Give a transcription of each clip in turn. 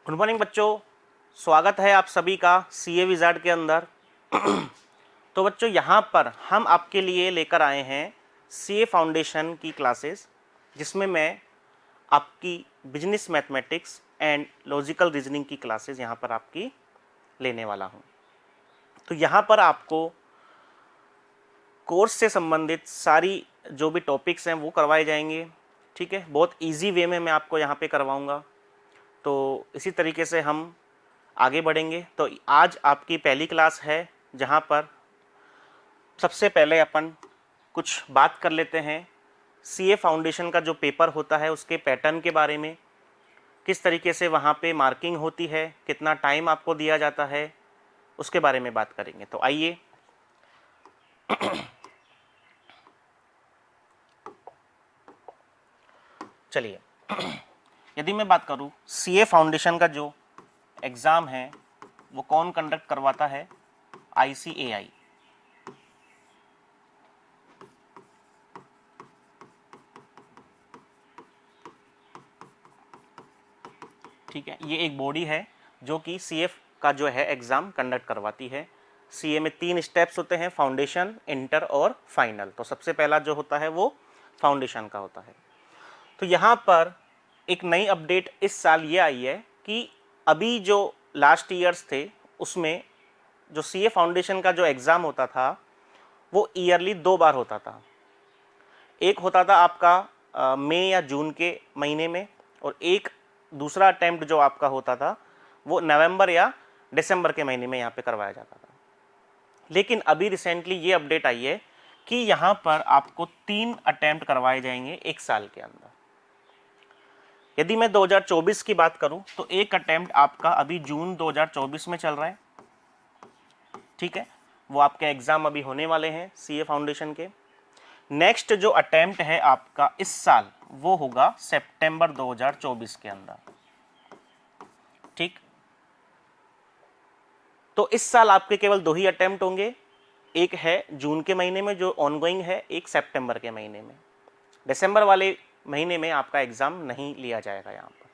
Good morning बच्चों, स्वागत है आप सभी का सीए विजार्ड के अंदर। तो बच्चों यहाँ पर हम आपके लिए लेकर आए हैं सीए फाउंडेशन की क्लासेस, जिसमें मैं आपकी business mathematics and logical reasoning की क्लासेस यहाँ पर आपकी लेने वाला हूँ। तो यहाँ पर आपको कोर्स से संबंधित सारी जो भी टॉपिक्स हैं वो करवाए जाएंगे। ठीक है, बहुत इजी वे में मैं आपको यहाँ पे करवाऊँगा। तो इसी तरीके से हम आगे बढ़ेंगे। तो आज आपकी पहली क्लास है, जहाँ पर सबसे पहले अपन कुछ बात कर लेते हैं सीए फाउंडेशन का जो पेपर होता है उसके पैटर्न के बारे में, किस तरीके से वहाँ पे मार्किंग होती है, कितना टाइम आपको दिया जाता है, उसके बारे में बात करेंगे। तो आइए चलिए, यदि मैं बात करूँ सीए फाउंडेशन का जो एग्ज़ाम है वो कौन कंडक्ट करवाता है? ICAI। ठीक है, ये एक बॉडी है जो कि सीए का जो है एग्ज़ाम कंडक्ट करवाती है। सीए में 3 स्टेप्स होते हैं, फाउंडेशन, इंटर और फाइनल। तो सबसे पहला जो होता है वो फाउंडेशन का होता है। तो यहाँ पर एक नई अपडेट इस साल ये आई है कि अभी जो लास्ट ईयर्स थे उसमें जो सीए फाउंडेशन का जो एग्ज़ाम होता था वो ईयरली 2 बार होता था। एक होता था आपका मई या जून के महीने में, और एक दूसरा अटेम्प्ट जो आपका होता था वो नवंबर या दिसंबर के महीने में यहाँ पे करवाया जाता था। लेकिन अभी रिसेंटली ये अपडेट आई है कि यहाँ पर आपको 3 अटेम्प्ट करवाए जाएंगे एक साल के अंदर। यदि मैं 2024 की बात करूँ तो एक अटेम्प्ट आपका अभी जून 2024 में चल रहा है। ठीक है, वो आपके एग्ज़ाम अभी होने वाले हैं सीए फाउंडेशन के। नेक्स्ट जो अटेम्प्ट है आपका इस साल वो होगा सितंबर 2024 के अंदर। ठीक, तो इस साल आपके केवल 2 ही अटेम्प्ट होंगे, एक है जून के महीने में जो ऑनगोइंग है, एक सितंबर के महीने में। दिसंबर वाले महीने में आपका एग्जाम नहीं लिया जाएगा यहाँ पर।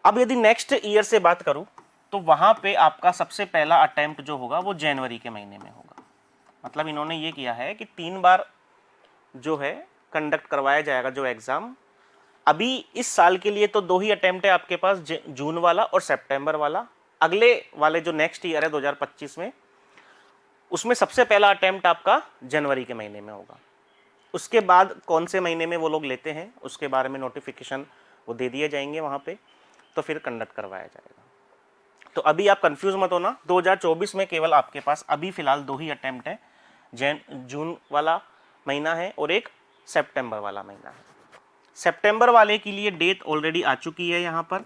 अब यदि नेक्स्ट ईयर से बात करूं तो वहां पे आपका सबसे पहला अटेम्प्ट जो होगा वो जनवरी के महीने में होगा। मतलब इन्होंने ये किया है कि 3 बार जो है कंडक्ट करवाया जाएगा जो एग्ज़ाम। अभी इस साल के लिए तो 2 ही अटेम्प्ट है आपके पास, जून वाला और सितंबर वाला। अगले वाले जो नेक्स्ट ईयर है 2025 में, उसमें सबसे पहला अटेम्प्ट आपका जनवरी के महीने में होगा। उसके बाद कौन से महीने में वो लोग लेते हैं उसके बारे में नोटिफिकेशन वो दे दिए जाएंगे वहाँ पे, तो फिर कंडक्ट करवाया जाएगा। तो अभी आप कंफ्यूज मत होना, 2024 में केवल आपके पास अभी फिलहाल 2 ही अटेम्प्ट है, जून वाला महीना है और एक सितंबर वाला महीना है। सितंबर वाले के लिए डेट ऑलरेडी आ चुकी है यहाँ पर,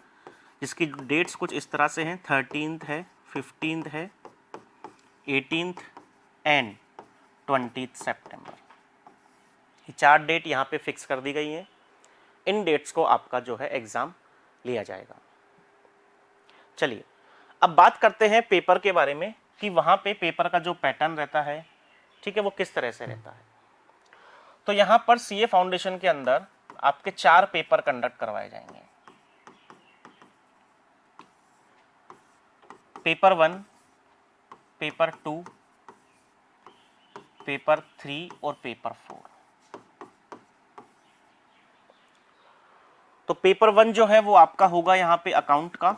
जिसकी डेट्स कुछ इस तरह से हैं, 13 है, 15 है, 18 एंड 20 सितंबर। ये 4 डेट यहाँ पे फिक्स कर दी गई हैं। इन डेट्स को आपका जो है एग्ज़ाम लिया जाएगा। चलिए, अब बात करते हैं पेपर के बारे में कि वहाँ पे पेपर का जो पैटर्न रहता है, ठीक है, वो किस तरह से रहता है। तो यहाँ पर सीए फाउंडेशन के अंदर आपके 4 पेपर कंडक्ट करवाए जाएंगे। पेपर 1, पेपर 2, पेपर 3 और पेपर 4। तो पेपर 1 जो है वो आपका होगा यहाँ पे अकाउंट का।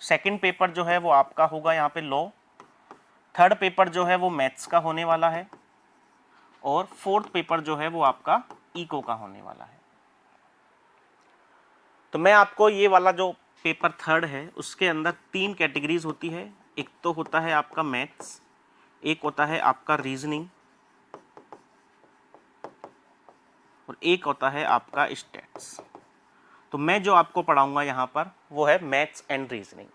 सेकंड पेपर जो है वो आपका होगा यहाँ पे लॉ। थर्ड पेपर जो है वो मैथ्स का होने वाला है, और फोर्थ पेपर जो है वो आपका इको का होने वाला है। तो मैं आपको ये वाला जो पेपर थर्ड है उसके अंदर 3 कैटेगरीज होती है। एक तो होता है आपका मैथ्स, एक होता है आपका रीजनिंग, और एक होता है आपका स्टैट्स। तो मैं जो आपको पढ़ाऊंगा यहाँ पर वो है मैथ्स एंड रीजनिंग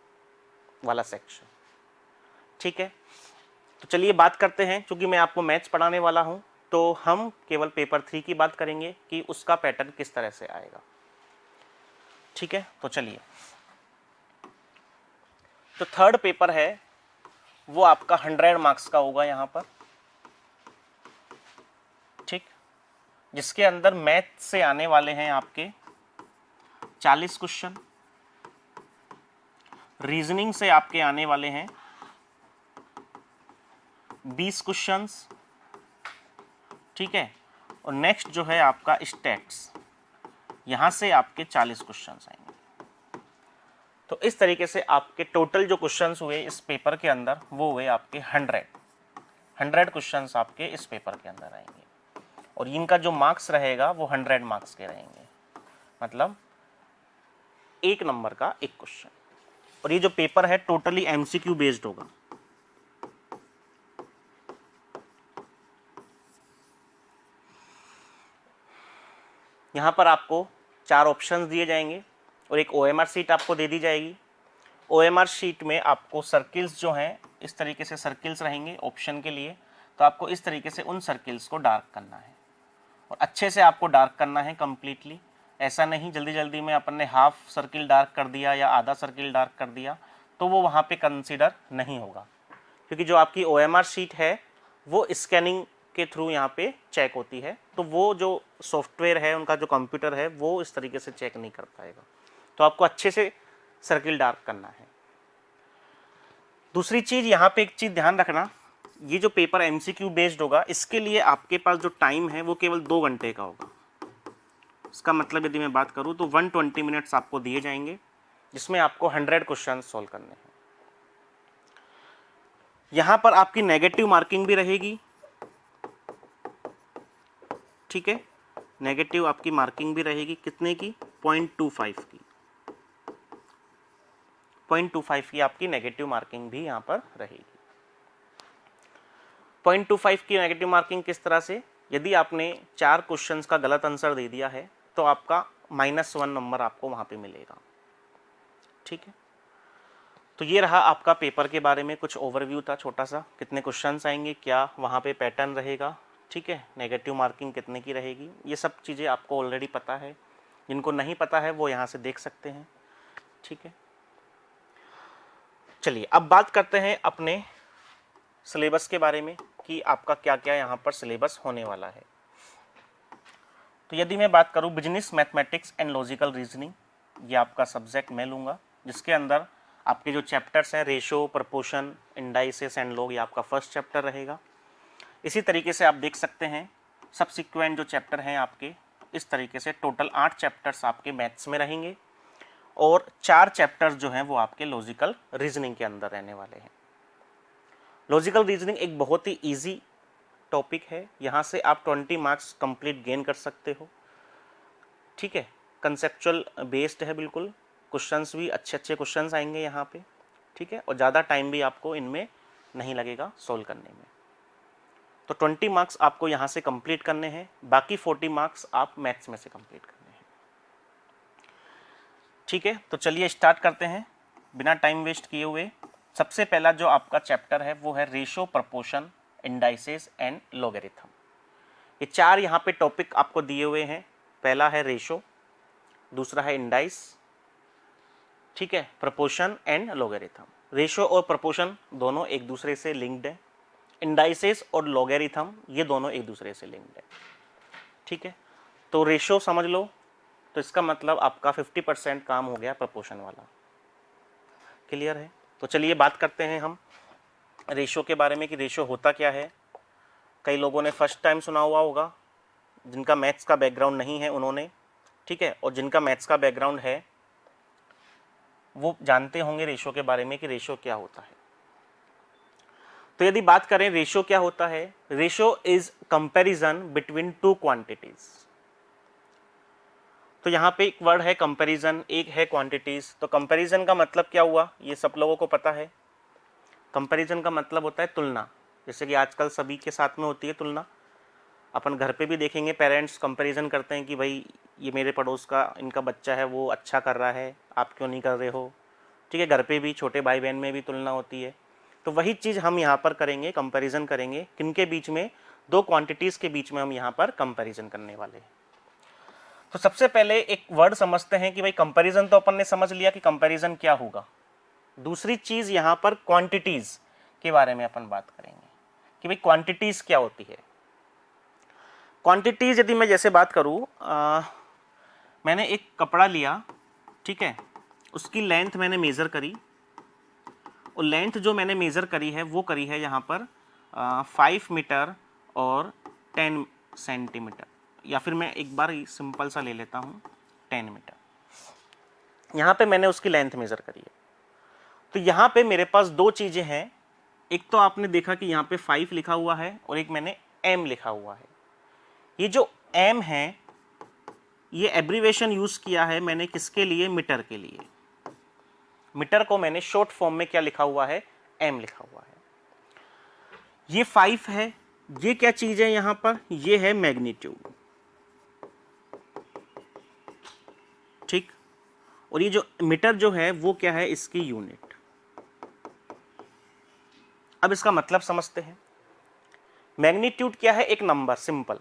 वाला सेक्शन। ठीक है, तो चलिए बात करते हैं। चूंकि मैं आपको मैथ्स पढ़ाने वाला हूँ तो हम केवल पेपर 3 की बात करेंगे कि उसका पैटर्न किस तरह से आएगा। ठीक है, तो चलिए, तो थर्ड पेपर है वो आपका 100 मार्क्स का होगा यहाँ पर। ठीक, जिसके अंदर मैथ से आने वाले हैं आपके 40 क्वेश्चन, रीजनिंग से आपके आने वाले हैं 20 क्वेश्चंस, ठीक है। और नेक्स्ट जो है आपका स्टैट्स, यहां से आपके 40 क्वेश्चंस आएंगे। तो इस तरीके से आपके टोटल जो क्वेश्चंस हुए इस पेपर के अंदर वो हुए आपके 100 क्वेश्चंस आपके इस पेपर के अंदर आएंगे। और इनका जो मार्क्स रहेगा वो 100 मार्क्स के रहेंगे, मतलब 1 नंबर का 1 क्वेश्चन। और ये जो पेपर है टोटली एमसीक्यू बेस्ड होगा। यहाँ पर आपको 4 ऑप्शंस दिए जाएंगे और एक ओएमआर शीट आपको दे दी जाएगी। ओएमआर शीट में आपको सर्किल्स जो हैं इस तरीके से सर्किल्स रहेंगे ऑप्शन के लिए, तो आपको इस तरीके से उन सर्किल्स को डार्क करना है और अच्छे से आपको डार्क करना है कंप्लीटली। ऐसा नहीं जल्दी जल्दी में अपन ने हाफ सर्किल डार्क कर दिया या आधा सर्किल डार्क कर दिया तो वो वहाँ पे कंसीडर नहीं होगा, क्योंकि जो आपकी ओएमआर शीट है वो स्कैनिंग के थ्रू यहाँ पे चेक होती है, तो वो जो सॉफ्टवेयर है उनका जो कंप्यूटर है वो इस तरीके से चेक नहीं कर पाएगा। तो आपको अच्छे से सर्किल डार्क करना है। दूसरी चीज़ यहाँ पे एक चीज़ ध्यान रखना, ये जो पेपर एमसीक्यू बेस्ड होगा इसके लिए आपके पास जो टाइम है वो केवल 2 घंटे का होगा। इसका मतलब यदि मैं बात करूँ तो 120 मिनट्स आपको दिए जाएंगे, जिसमें आपको 100 क्वेश्चन सॉल्व करने हैं। यहाँ पर आपकी नेगेटिव मार्किंग भी रहेगी, ठीक है। नेगेटिव आपकी मार्किंग भी रहेगी, कितने की? 0.25 की। 0.25 की आपकी नेगेटिव मार्किंग भी यहाँ पर रहेगी। 0.25 की नेगेटिव मार्किंग किस तरह से? यदि आपने 4 क्वेश्चंस का गलत आंसर दे दिया है तो आपका -1 नंबर आपको वहाँ पे मिलेगा, ठीक है। तो ये रहा आपका पेपर के बारे में कुछ ओवरव्यू था छोटा सा, कितने क्वेश्चंस आएंगे, क्या वहाँ पे पैटर्न रहेगा, ठीक है, नेगेटिव मार्किंग कितने की रहेगी, ये सब चीज़ें आपको ऑलरेडी पता है। जिनको नहीं पता है वो यहाँ से देख सकते हैं, ठीक है। चलिए अब बात करते हैं अपने सिलेबस के बारे में कि आपका क्या क्या यहाँ पर सिलेबस होने वाला है। तो यदि मैं बात करूँ business mathematics and logical reasoning, ये आपका सब्जेक्ट मैं लूँगा, जिसके अंदर आपके जो चैप्टर्स हैं ratio, proportion, indices and log, ये आपका फर्स्ट चैप्टर रहेगा। इसी तरीके से आप देख सकते हैं सबसिक्वेंट जो चैप्टर हैं आपके इस तरीके से टोटल 8 चैप्टर्स आपके मैथ्स में रहेंगे और 4 चैप्टर्स जो हैं वो आपके लॉजिकल रीजनिंग के अंदर रहने वाले हैं। लॉजिकल रीजनिंग एक बहुत ही ईजी टॉपिक है, यहाँ से आप 20 मार्क्स कंप्लीट गेन कर सकते हो, ठीक है। कंसेप्चुअल बेस्ड है बिल्कुल, क्वेश्चंस भी अच्छे अच्छे क्वेश्चंस आएंगे यहाँ पे, ठीक है। और ज़्यादा टाइम भी आपको इनमें नहीं लगेगा सोल्व करने में। तो 20 मार्क्स आपको यहाँ से कंप्लीट करने हैं, बाकी 40 मार्क्स आप मैथ्स में से कंप्लीट करने हैं, ठीक है। तो चलिए स्टार्ट करते हैं बिना टाइम वेस्ट किए हुए। सबसे पहला जो आपका चैप्टर है वो है ratio, proportion, indices and logarithm. ये 4 यहाँ पे टॉपिक आपको दिए हुए हैं। पहला है रेशो, दूसरा है इंडाइस, ठीक है, प्रपोर्शन एंड लॉगरिथम। रेशो और प्रपोर्शन दोनों एक दूसरे से लिंक्ड है, इंडाइसेस और लॉगरिथम ये दोनों एक दूसरे से लिंक्ड है, ठीक है। तो रेशो समझ लो, तो इसका मतलब आपका 50% काम हो गया प्रपोर्शन वाला, क्लियर है। तो चलिए बात करते हैं हम रेशो के बारे में कि रेशो होता क्या है। कई लोगों ने फर्स्ट टाइम सुना हुआ होगा, जिनका मैथ्स का बैकग्राउंड नहीं है उन्होंने, ठीक है, और जिनका मैथ्स का बैकग्राउंड है वो जानते होंगे रेशो के बारे में कि रेशो क्या होता है। तो यदि बात करें रेशो क्या होता है, ratio is comparison between 2 quantities. तो यहाँ पे एक वर्ड है कंपैरिजन, एक है क्वांटिटीज। तो कंपैरिजन का मतलब क्या हुआ, ये सब लोगों को पता है। कंपैरिजन का मतलब होता है तुलना, जैसे कि आजकल सभी के साथ में होती है तुलना। अपन घर पे भी देखेंगे पेरेंट्स कंपैरिजन करते हैं कि भाई ये मेरे पड़ोस का इनका बच्चा है वो अच्छा कर रहा है, आप क्यों नहीं कर रहे हो, ठीक है। घर पे भी छोटे भाई बहन में भी तुलना होती है। तो वही चीज़ हम यहाँ पर करेंगे, कंपैरिजन करेंगे किनके बीच में, 2 क्वांटिटीज़ के बीच में हम यहाँ पर कंपैरिजन करने वाले हैं। तो सबसे पहले एक वर्ड समझते हैं कि भाई कंपैरिजन तो अपन ने समझ लिया कि कंपैरिजन क्या होगा। दूसरी चीज़ यहाँ पर क्वांटिटीज़ के बारे में अपन बात करेंगे कि भाई क्वांटिटीज़ क्या होती है। क्वांटिटीज़ यदि मैं जैसे बात करूँ, मैंने एक कपड़ा लिया, ठीक है, उसकी लेंथ मैंने मेज़र करी और लेंथ जो मैंने मेज़र करी है वो करी है यहाँ पर 5 मीटर और 10 सेंटीमीटर, या फिर मैं एक बार सिंपल सा ले लेता हूँ 10 मीटर। यहाँ पे मैंने उसकी लेंथ मेज़र करी है। तो यहाँ पे मेरे पास दो चीज़ें हैं, एक तो आपने देखा कि यहाँ पे 5 लिखा हुआ है और एक मैंने m लिखा हुआ है। ये जो m है ये एब्रीवेशन यूज़ किया है मैंने किसके लिए, मीटर के लिए। मीटर को मैंने शॉर्ट फॉर्म में क्या लिखा हुआ है, m लिखा हुआ है। ये 5 है, ये क्या चीज़ है यहाँ पर, ये है मैग्नीट्यूड, ठीक। और ये जो मीटर जो है वो क्या है, इसकी यूनिट। अब इसका मतलब समझते हैं। मैग्नीट्यूड क्या है, एक नंबर, सिंपल,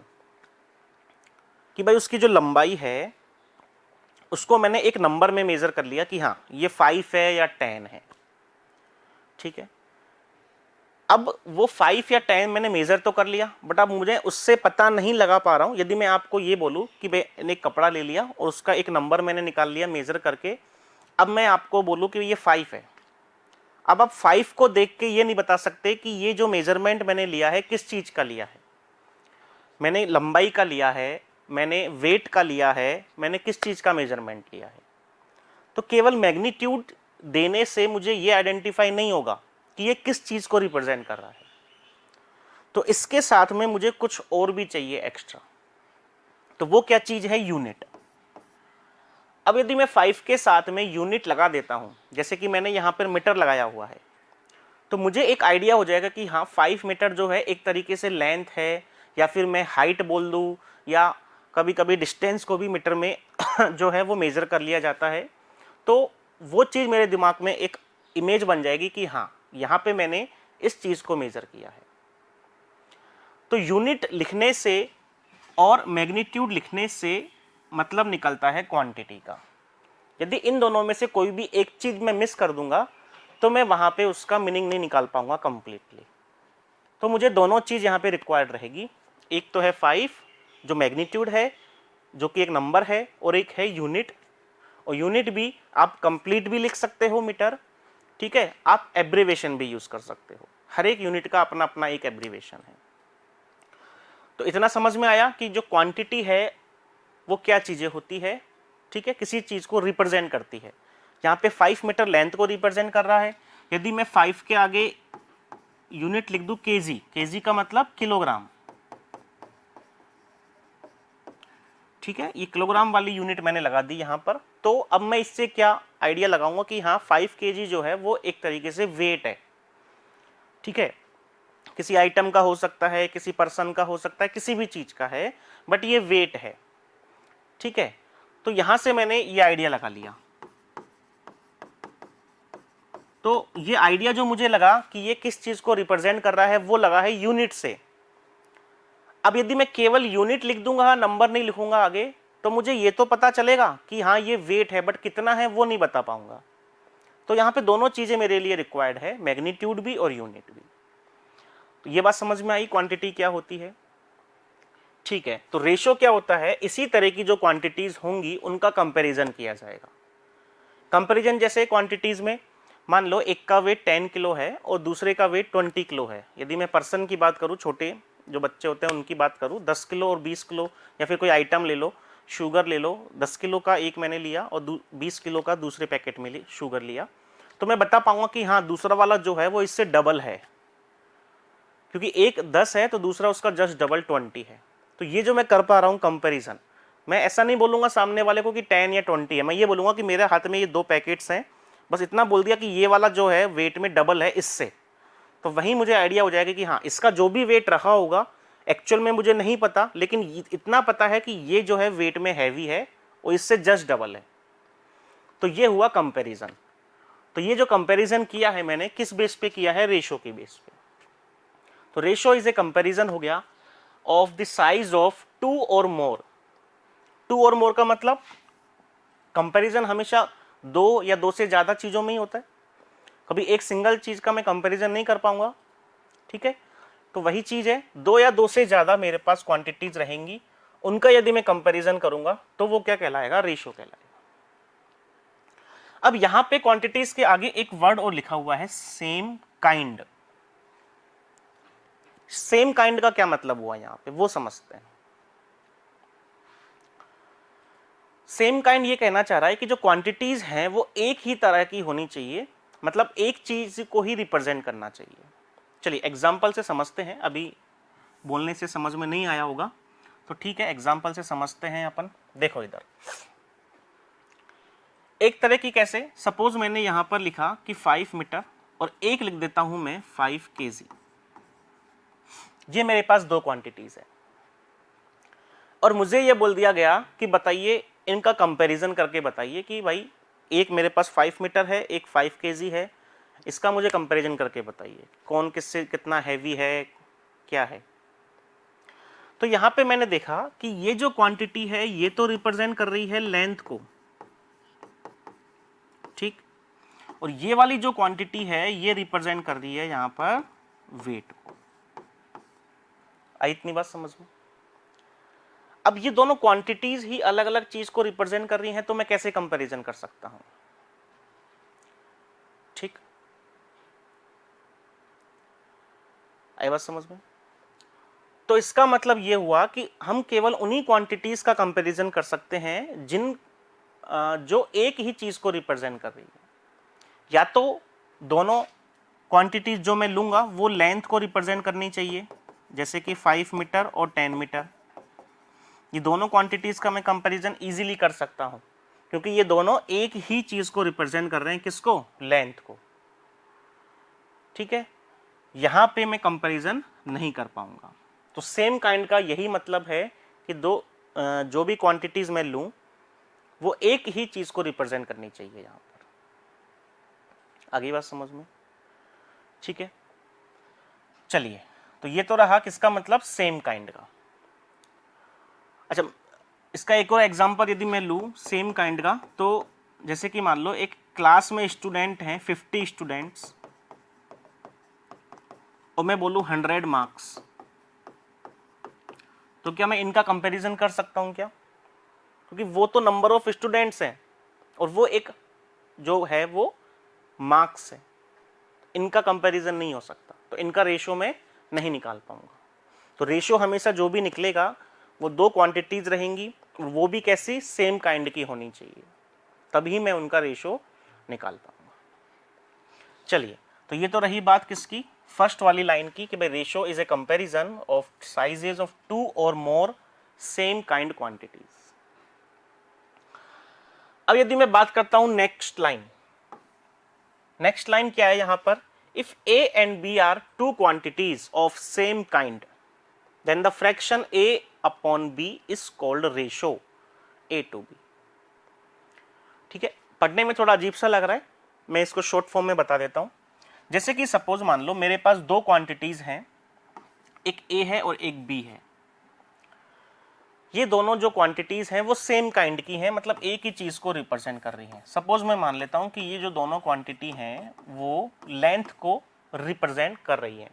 कि भाई उसकी जो लंबाई है उसको मैंने एक नंबर में मेजर कर लिया कि हाँ ये 5 है या 10 है, ठीक है। अब वो 5 या 10 मैंने मेजर तो कर लिया, बट अब मुझे उससे पता नहीं लगा पा रहा हूँ। यदि मैं आपको ये बोलूँ कि मैंने एक कपड़ा ले लिया और उसका एक नंबर मैंने निकाल लिया मेजर करके, अब मैं आपको बोलूँ कि ये 5 है, अब आप 5 को देख के ये नहीं बता सकते कि ये जो मेजरमेंट मैंने लिया है किस चीज़ का लिया है। मैंने लंबाई का लिया है, मैंने वेट का लिया है, मैंने किस चीज़ का मेजरमेंट लिया है। तो केवल मैग्नीट्यूड देने से मुझे ये आइडेंटिफाई नहीं होगा कि ये किस चीज़ को रिप्रेजेंट कर रहा है। तो इसके साथ में मुझे कुछ और भी चाहिए एक्स्ट्रा, तो वो क्या चीज़ है, यूनिट। अब यदि मैं 5 के साथ में यूनिट लगा देता हूँ, जैसे कि मैंने यहाँ पर मीटर लगाया हुआ है, तो मुझे एक आइडिया हो जाएगा कि हाँ 5 मीटर जो है एक तरीके से लेंथ है, या फिर मैं हाइट बोल दूँ, या कभी कभी डिस्टेंस को भी मीटर में जो है वो मेज़र कर लिया जाता है। तो वो चीज़ मेरे दिमाग में एक इमेज बन जाएगी कि हाँ यहाँ पे मैंने इस चीज़ को मेज़र किया है। तो यूनिट लिखने से और मैग्नीट्यूड लिखने से मतलब निकलता है क्वांटिटी का। यदि इन दोनों में से कोई भी एक चीज़ मैं मिस कर दूंगा तो मैं वहाँ पे उसका मीनिंग नहीं निकाल पाऊंगा कंप्लीटली। तो मुझे दोनों चीज़ यहाँ पे रिक्वायर्ड रहेगी, एक तो है 5 जो मैग्नीट्यूड है, जो कि एक नंबर है, और एक है यूनिट। और यूनिट भी आप कंप्लीट भी लिख सकते हो मीटर, ठीक है, आप एब्रीवेशन भी यूज़ कर सकते हो। हर एक यूनिट का अपना अपना एक एब्रीवेशन है। तो इतना समझ में आया कि जो क्वांटिटी है वो क्या चीज़ें होती है, ठीक है, किसी चीज़ को रिप्रेजेंट करती है। यहाँ पे 5 मीटर लेंथ को रिप्रेजेंट कर रहा है। यदि मैं 5 के आगे यूनिट लिख दूं केजी, केजी का मतलब किलोग्राम, ठीक है, ये किलोग्राम वाली यूनिट मैंने लगा दी यहाँ पर। तो अब मैं इससे क्या आइडिया लगाऊंगा कि हाँ 5 केजी जो है वो एक तरीके से वेट है, ठीक है, किसी आइटम का हो सकता है, किसी पर्सन का हो सकता है, किसी भी चीज़ का है, बट ये वेट है, ठीक है। तो यहाँ से मैंने ये आइडिया लगा लिया। तो ये आइडिया जो मुझे लगा कि ये किस चीज़ को रिप्रेजेंट कर रहा है वो लगा है यूनिट से। अब यदि मैं केवल यूनिट लिख दूंगा, नंबर नहीं लिखूंगा आगे, तो मुझे ये तो पता चलेगा कि हाँ ये वेट है, बट कितना है वो नहीं बता पाऊंगा। तो यहाँ पे दोनों चीज़ें मेरे लिए रिक्वायर्ड है, मैग्नीट्यूड भी और यूनिट भी। तो ये बात समझ में आई क्वांटिटी क्या होती है, ठीक है। तो रेशो क्या होता है, इसी तरह की जो क्वांटिटीज होंगी उनका कंपैरिजन किया जाएगा। कंपैरिजन जैसे क्वांटिटीज में मान लो एक का वेट 10 किलो है और दूसरे का वेट 20 किलो है। यदि मैं पर्सन की बात करूँ, छोटे जो बच्चे होते हैं उनकी बात करूँ, 10 किलो और 20 किलो, या फिर कोई आइटम ले लो, शुगर ले लो, 10 किलो का एक मैंने लिया और 20 किलो का दूसरे पैकेट में शुगर लिया, तो मैं बता पाऊंगा कि हाँ दूसरा वाला जो है वो इससे डबल है, क्योंकि एक 10 है तो दूसरा उसका जस्ट डबल 20 है। तो ये जो मैं कर पा रहा हूँ कंपैरिजन, मैं ऐसा नहीं बोलूँगा सामने वाले को कि 10 या 20 है, मैं ये बोलूँगा कि मेरे हाथ में ये 2 पैकेट्स हैं, बस इतना बोल दिया कि ये वाला जो है वेट में डबल है इससे, तो वहीं मुझे आइडिया हो जाएगा कि हाँ इसका जो भी वेट रहा होगा एक्चुअल में मुझे नहीं पता, लेकिन इतना पता है कि ये जो है वेट में हैवी है और इससे जस्ट डबल है। तो ये हुआ कंपैरिजन। तो ये जो कंपैरिजन किया है मैंने किस बेस पे किया है, रेशो के बेस पे। तो रेशो इज ए कंपैरिजन हो गया ऑफ द साइज ऑफ 2 और मोर। 2 और मोर का मतलब कंपैरिजन हमेशा 2 या 2 से ज्यादा चीजों में ही होता है, कभी एक सिंगल चीज का मैं कंपैरिजन नहीं कर पाऊंगा, ठीक है। तो वही चीज है, 2 या 2 से ज्यादा मेरे पास क्वांटिटीज रहेंगी, उनका यदि मैं कंपैरिजन करूंगा तो वो क्या कहलाएगा, रेशो कहलाएगा। अब यहां पे क्वांटिटीज के आगे एक वर्ड और लिखा हुआ है सेम काइंड। सेम काइंड का क्या मतलब हुआ यहां पे वो समझते हैं। सेम काइंड ये कहना चाह रहा है कि जो क्वांटिटीज हैं वो एक ही तरह की होनी चाहिए, मतलब एक चीज को ही रिप्रेजेंट करना चाहिए। चलिए एग्जाम्पल से समझते हैं, अभी बोलने से समझ में नहीं आया होगा तो ठीक है, एग्जाम्पल से समझते हैं अपन। देखो इधर एक तरह की कैसे, सपोज मैंने यहां पर लिखा कि 5 मीटर और एक लिख देता हूं मैं 5 kg। ये मेरे पास दो क्वांटिटीज है और मुझे ये बोल दिया गया कि बताइए इनका कंपैरिजन करके बताइए कि भाई एक मेरे पास 5 मीटर है, एक 5 kg है, इसका मुझे कंपैरिजन करके बताइए कौन किससे कितना हैवी है, क्या है। तो यहां पे मैंने देखा कि ये जो क्वांटिटी है ये तो रिप्रेजेंट कर रही है लेंथ को, ठीक, और ये वाली जो क्वांटिटी है ये रिप्रेजेंट कर रही है यहां पर वेट को। आई इतनी बात समझ में? अब ये दोनों क्वांटिटीज ही अलग अलग चीज को रिप्रेजेंट कर रही हैं, तो मैं कैसे कंपैरिजन कर सकता हूं? ठीक, आई बात समझ में? तो इसका मतलब ये हुआ कि हम केवल उन्हीं क्वांटिटीज का कंपैरिजन कर सकते हैं जिन जो एक ही चीज को रिप्रेजेंट कर रही है। या तो दोनों क्वांटिटीज जो मैं लूंगा वो लेंथ को रिप्रेजेंट करनी चाहिए, जैसे कि 5 मीटर और 10 मीटर। ये दोनों क्वांटिटीज का मैं कंपैरिजन इजीली कर सकता हूं क्योंकि ये दोनों एक ही चीज को रिप्रेजेंट कर रहे हैं, किसको? लेंथ को। ठीक है, यहां पे मैं कंपैरिजन नहीं कर पाऊंगा। तो सेम काइंड का यही मतलब है कि जो भी क्वांटिटीज मैं लूं वो एक ही चीज को रिप्रेजेंट करनी चाहिए यहां पर। आगे बात समझ में? ठीक है, चलिए, तो ये तो रहा किसका मतलब? सेम काइंड का। अच्छा, इसका एक और एग्जांपल यदि मैं लूं सेम काइंड का, तो जैसे कि मान लो एक क्लास में स्टूडेंट हैं 50 स्टूडेंट्स और मैं बोलूं 100 मार्क्स, तो क्या मैं इनका कंपैरिजन कर सकता हूं क्या? क्योंकि वो तो नंबर ऑफ स्टूडेंट्स हैं और वो एक जो है वो मार्क्स है, इनका कंपैरिजन नहीं हो सकता, तो इनका रेशो में नहीं निकाल पाऊंगा। तो रेशो हमेशा जो भी निकलेगा वो दो क्वांटिटीज रहेंगी, वो भी कैसी? सेम काइंड की होनी चाहिए, तभी मैं उनका रेशो निकाल पाऊंगा। चलिए, तो ये तो रही बात किसकी? फर्स्ट वाली लाइन की कि भाई ratio is a comparison of sizes of 2 और मोर सेम काइंड क्वांटिटीज। अब यदि मैं बात करता हूं नेक्स्ट लाइन, नेक्स्ट लाइन क्या है यहां पर? If A and B are two quantities of same kind, then the fraction A upon B is called ratio A to B। ठीक है, पढ़ने में थोड़ा अजीब सा लग रहा है, मैं इसको शॉर्ट फॉर्म में बता देता हूं। जैसे कि सपोज मान लो मेरे पास दो क्वांटिटीज हैं, एक A है और एक B है। ये दोनों जो क्वांटिटीज हैं वो सेम काइंड की हैं, मतलब एक ही चीज को रिप्रेजेंट कर रही हैं। सपोज मैं मान लेता हूं कि ये जो दोनों क्वांटिटी हैं वो लेंथ को रिप्रेजेंट कर रही हैं,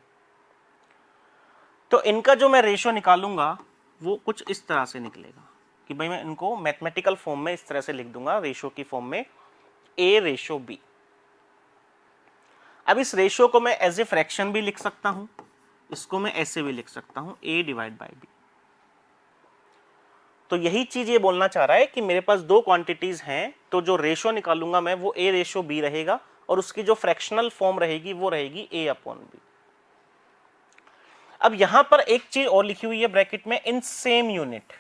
तो इनका जो मैं रेशो निकालूंगा वो कुछ इस तरह से निकलेगा कि भाई मैं इनको मैथमेटिकल फॉर्म में इस तरह से लिख दूंगा, रेशो की फॉर्म में A रेशो B। अब इस रेशो को मैं एज ए फ्रैक्शन भी लिख सकता हूं, इसको मैं ऐसे भी लिख सकता हूं A डिवाइड बाई B। तो यही चीज ये बोलना चाह रहा है कि मेरे पास दो क्वांटिटीज हैं, तो जो रेशो निकालूंगा मैं वो A रेशो B रहेगा और उसकी जो फ्रैक्शनल फॉर्म रहेगी वो रहेगी A अपॉन B। अब यहां पर एक चीज और लिखी हुई है ब्रैकेट में, इन सेम यूनिट।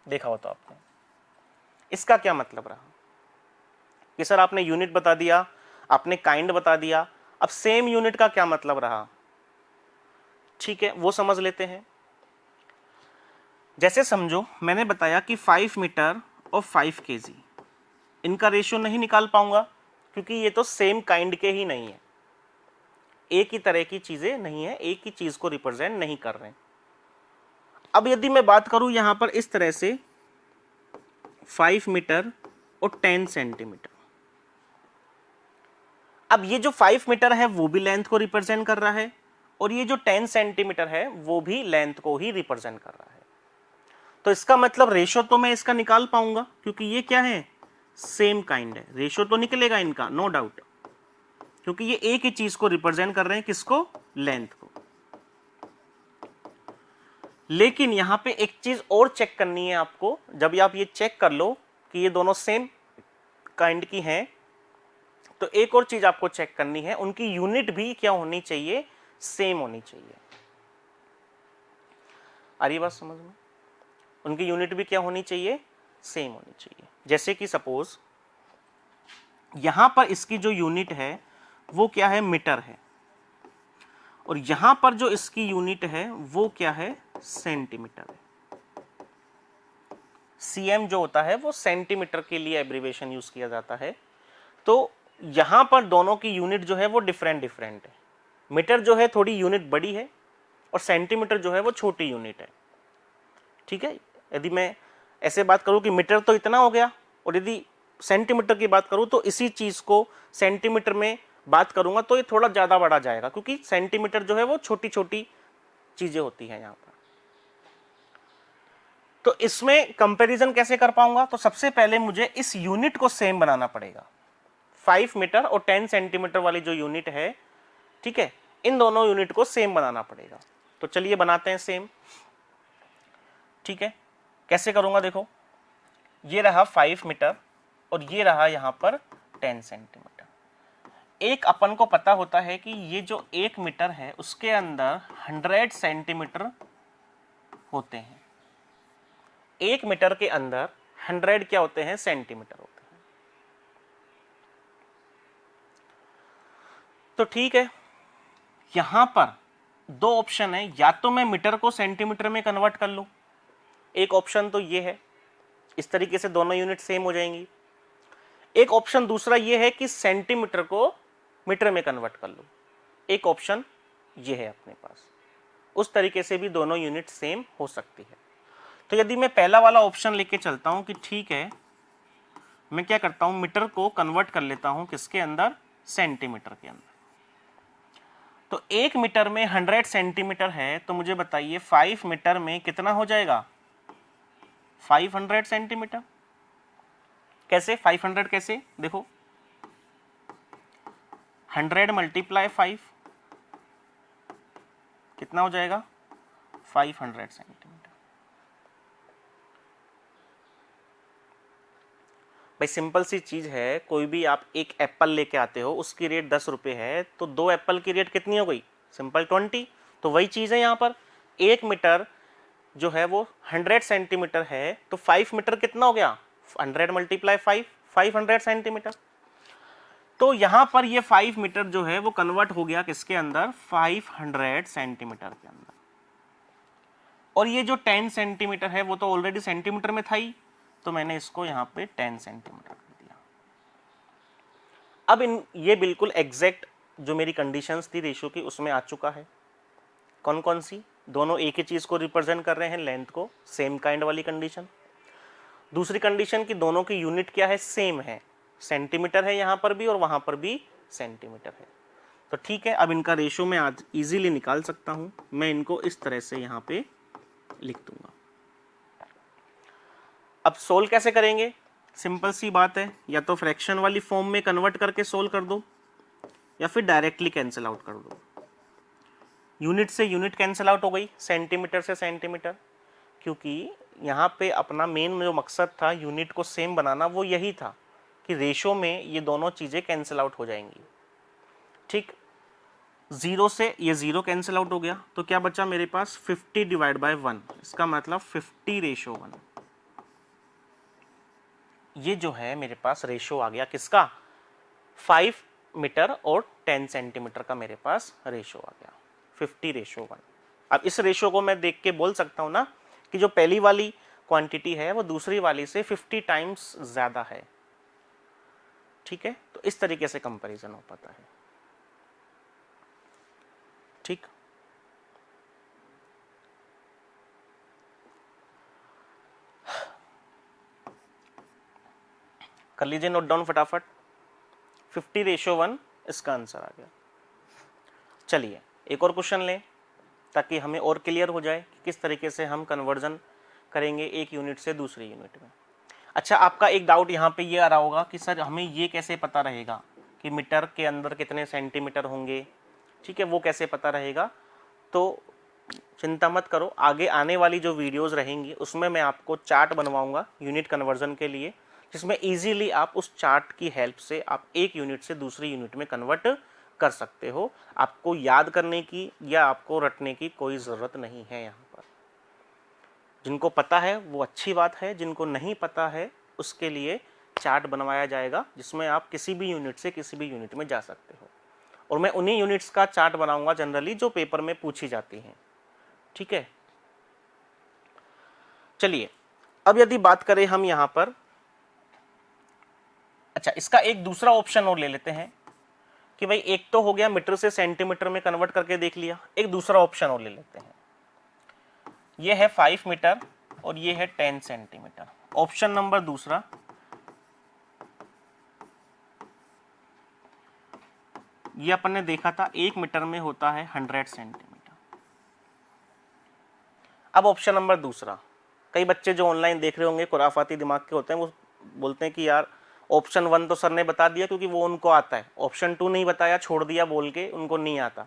देखा हो तो आपने, इसका क्या मतलब रहा कि सर आपने यूनिट बता दिया, आपने काइंड बता दिया, अब सेम यूनिट का क्या मतलब रहा? ठीक है, वो समझ लेते हैं। जैसे समझो मैंने बताया कि 5 मीटर और 5 kg, इनका रेशियो नहीं निकाल पाऊंगा क्योंकि ये तो सेम काइंड के ही नहीं है, एक ही तरह की चीजें नहीं है, एक ही चीज को रिप्रेजेंट नहीं कर रहे हैं। अब यदि मैं बात करूं यहां पर इस तरह से 5 मीटर और 10 सेंटीमीटर, अब ये जो 5 मीटर है वो भी लेंथ को रिप्रेजेंट कर रहा है और ये जो 10 सेंटीमीटर है वो भी लेंथ को ही रिप्रेजेंट कर रहा है। तो इसका मतलब रेशो तो मैं इसका निकाल पाऊंगा क्योंकि ये क्या है? सेम काइंड है, रेशो तो निकलेगा इनका नो डाउट, क्योंकि ये एक ही चीज को रिप्रेजेंट कर रहे हैं, किसको, लेंथ को। लेकिन यहां पे एक चीज और चेक करनी है आपको, जब आप ये चेक कर लो कि ये दोनों सेम काइंड की हैं, तो एक और चीज आपको चेक करनी है, उनकी यूनिट भी क्या होनी चाहिए, सेम होनी चाहिए। आ रही बात समझ में? उनकी यूनिट भी क्या होनी चाहिए, सेम होनी चाहिए। जैसे कि सपोज यहां पर इसकी जो यूनिट है वो क्या है, मीटर है, और यहां पर जो इसकी यूनिट है वो क्या है, सेंटीमीटर है। सीएम जो होता है वो सेंटीमीटर के लिए एब्रीविएशन यूज किया जाता है। तो यहां पर दोनों की यूनिट जो है वो डिफरेंट डिफरेंट है। मीटर जो है थोड़ी यूनिट बड़ी है और सेंटीमीटर जो है वो छोटी यूनिट है। ठीक है, यदि मैं ऐसे बात करूं कि मीटर तो इतना हो गया, और यदि सेंटीमीटर की बात करूं तो इसी चीज को सेंटीमीटर में बात करूंगा तो ये थोड़ा ज्यादा बढ़ा जाएगा, क्योंकि सेंटीमीटर जो है वो छोटी छोटी चीजें होती हैं यहां पर। तो इसमें कंपैरिजन कैसे कर पाऊंगा, तो सबसे पहले मुझे इस यूनिट को सेम बनाना पड़ेगा। 5 मीटर और 10 सेंटीमीटर वाली जो यूनिट है, ठीक है, इन दोनों यूनिट को सेम बनाना पड़ेगा। तो चलिए बनाते हैं सेम। ठीक है, कैसे करूंगा, देखो ये रहा 5 मीटर और ये रहा यहां पर 10 सेंटीमीटर। एक अपन को पता होता है कि ये जो 1 मीटर है उसके अंदर 100 सेंटीमीटर होते हैं। 1 मीटर के अंदर 100 क्या होते हैं, सेंटीमीटर होते हैं। तो ठीक है, यहां पर दो ऑप्शन है, या तो मैं मीटर को सेंटीमीटर में कन्वर्ट कर लूं, एक ऑप्शन तो ये है, इस तरीके से दोनों यूनिट सेम हो जाएंगी। एक ऑप्शन दूसरा ये है कि सेंटीमीटर को मीटर में कन्वर्ट कर लूं, एक ऑप्शन ये है अपने पास। उस तरीके से भी दोनों यूनिट सेम हो सकती है। तो यदि मैं पहला वाला ऑप्शन लेके चलता हूं कि ठीक है, मैं क्या करता हूं, मीटर को कन्वर्ट कर लेता हूं किसके अंदर, सेंटीमीटर के अंदर। तो 1 मीटर में 100 सेंटीमीटर है, तो मुझे बताइए 5 मीटर में कितना हो जाएगा, 500 सेंटीमीटर। कैसे 500 कैसे, देखो 100 मल्टीप्लाई 5 कितना हो जाएगा, 500 सेंटीमीटर। भाई सिंपल सी चीज है, कोई भी आप एक एप्पल लेके आते हो, उसकी रेट 10 रुपए है, तो 2 एप्पल की रेट कितनी हो गई, सिंपल 20। तो वही चीज है यहां पर, 1 मीटर जो है वो 100 सेंटीमीटर है, तो 5 मीटर कितना हो गया, 100 मल्टीप्लाई 5, 500 सेंटीमीटर। तो यहां पर ये 5 मीटर जो है वो कन्वर्ट हो गया किसके अंदर, 500 सेंटीमीटर के अंदर। और ये जो 10 सेंटीमीटर है वो तो ऑलरेडी सेंटीमीटर में था ही, तो मैंने इसको यहां पे 10 सेंटीमीटर कर दिया। अब ये बिल्कुल एग्जैक्ट जो मेरी कंडीशंस थी रेशियो की उसमें आ चुका है। कौन कौन सी, दोनों एक ही चीज को रिप्रेजेंट कर रहे हैं, लेंथ को, सेम काइंड वाली कंडीशन। दूसरी कंडीशन की दोनों की यूनिट क्या है, सेम है, सेंटीमीटर है यहां पर भी और वहां पर भी सेंटीमीटर है। तो ठीक है, अब इनका रेशियो मैं आज इजीली निकाल सकता हूं। मैं इनको इस तरह से यहां पे लिख दूंगा। अब सोल्व कैसे करेंगे, सिंपल सी बात है, या तो फ्रैक्शन वाली फॉर्म में कन्वर्ट करके सोल्व कर दो, या फिर डायरेक्टली कैंसिल आउट कर दो। यूनिट से यूनिट कैंसिल आउट हो गई, सेंटीमीटर से सेंटीमीटर, क्योंकि यहाँ पे अपना मेन जो मकसद था यूनिट को सेम बनाना वो यही था कि रेशो में ये दोनों चीज़ें कैंसिल आउट हो जाएंगी। ठीक, 0 से ये 0 कैंसिल आउट हो गया, तो क्या बचा मेरे पास, 50 डिवाइड बाय 1, इसका मतलब 50 रेशो 1। ये जो है मेरे पास रेशो आ गया किसका, 5 मीटर और 10 सेंटीमीटर का मेरे पास रेशो आ गया, 50 रेशो 1। अब इस रेशो को मैं देख के बोल सकता हूं ना कि जो पहली वाली क्वांटिटी है वो दूसरी वाली से 50 टाइम्स ज्यादा है। ठीक है, तो इस तरीके से कंपैरिजन हो पाता है। ठीक, कर लीजिए नोट डाउन फटाफट, 50 रेशो 1 इसका आंसर आ गया। चलिए एक और क्वेश्चन लें ताकि हमें और क्लियर हो जाए कि किस तरीके से हम कन्वर्जन करेंगे एक यूनिट से दूसरी यूनिट में। अच्छा, आपका एक डाउट यहाँ पे ये आ रहा होगा कि सर हमें ये कैसे पता रहेगा कि मीटर के अंदर कितने सेंटीमीटर होंगे, ठीक है, वो कैसे पता रहेगा? तो चिंता मत करो, आगे आने वाली जो वीडियोस रहेंगी उसमें मैं आपको चार्ट बनवाऊंगा यूनिट कन्वर्जन के लिए, जिसमें इजीली आप उस चार्ट की हेल्प से आप एक यूनिट से दूसरी यूनिट में कन्वर्ट कर सकते हो। आपको याद करने की या आपको रटने की कोई ज़रूरत नहीं है। यहाँ पर जिनको पता है वो अच्छी बात है, जिनको नहीं पता है उसके लिए चार्ट बनवाया जाएगा जिसमें आप किसी भी यूनिट से किसी भी यूनिट में जा सकते हो। और मैं उन्हीं यूनिट्स का चार्ट बनाऊंगा जनरली जो पेपर में पूछी जाती हैं, ठीक है। चलिए, अब यदि बात करें हम यहां पर, अच्छा इसका एक दूसरा ऑप्शन और ले लेते हैं कि भाई एक तो हो गया मीटर से सेंटीमीटर में कन्वर्ट करके देख लिया, एक दूसरा ऑप्शन और ले लेते हैं। ये है 5 मीटर और ये है 10 सेंटीमीटर। ऑप्शन नंबर दूसरा, ये अपन ने देखा था 1 मीटर में होता है 100 सेंटीमीटर। अब ऑप्शन नंबर दूसरा, कई बच्चे जो ऑनलाइन देख रहे होंगे खुराफाती दिमाग के होते हैं, वो बोलते हैं कि यार ऑप्शन 1 तो सर ने बता दिया क्योंकि वो उनको आता है, ऑप्शन 2 नहीं बताया, छोड़ दिया बोल के उनको नहीं आता,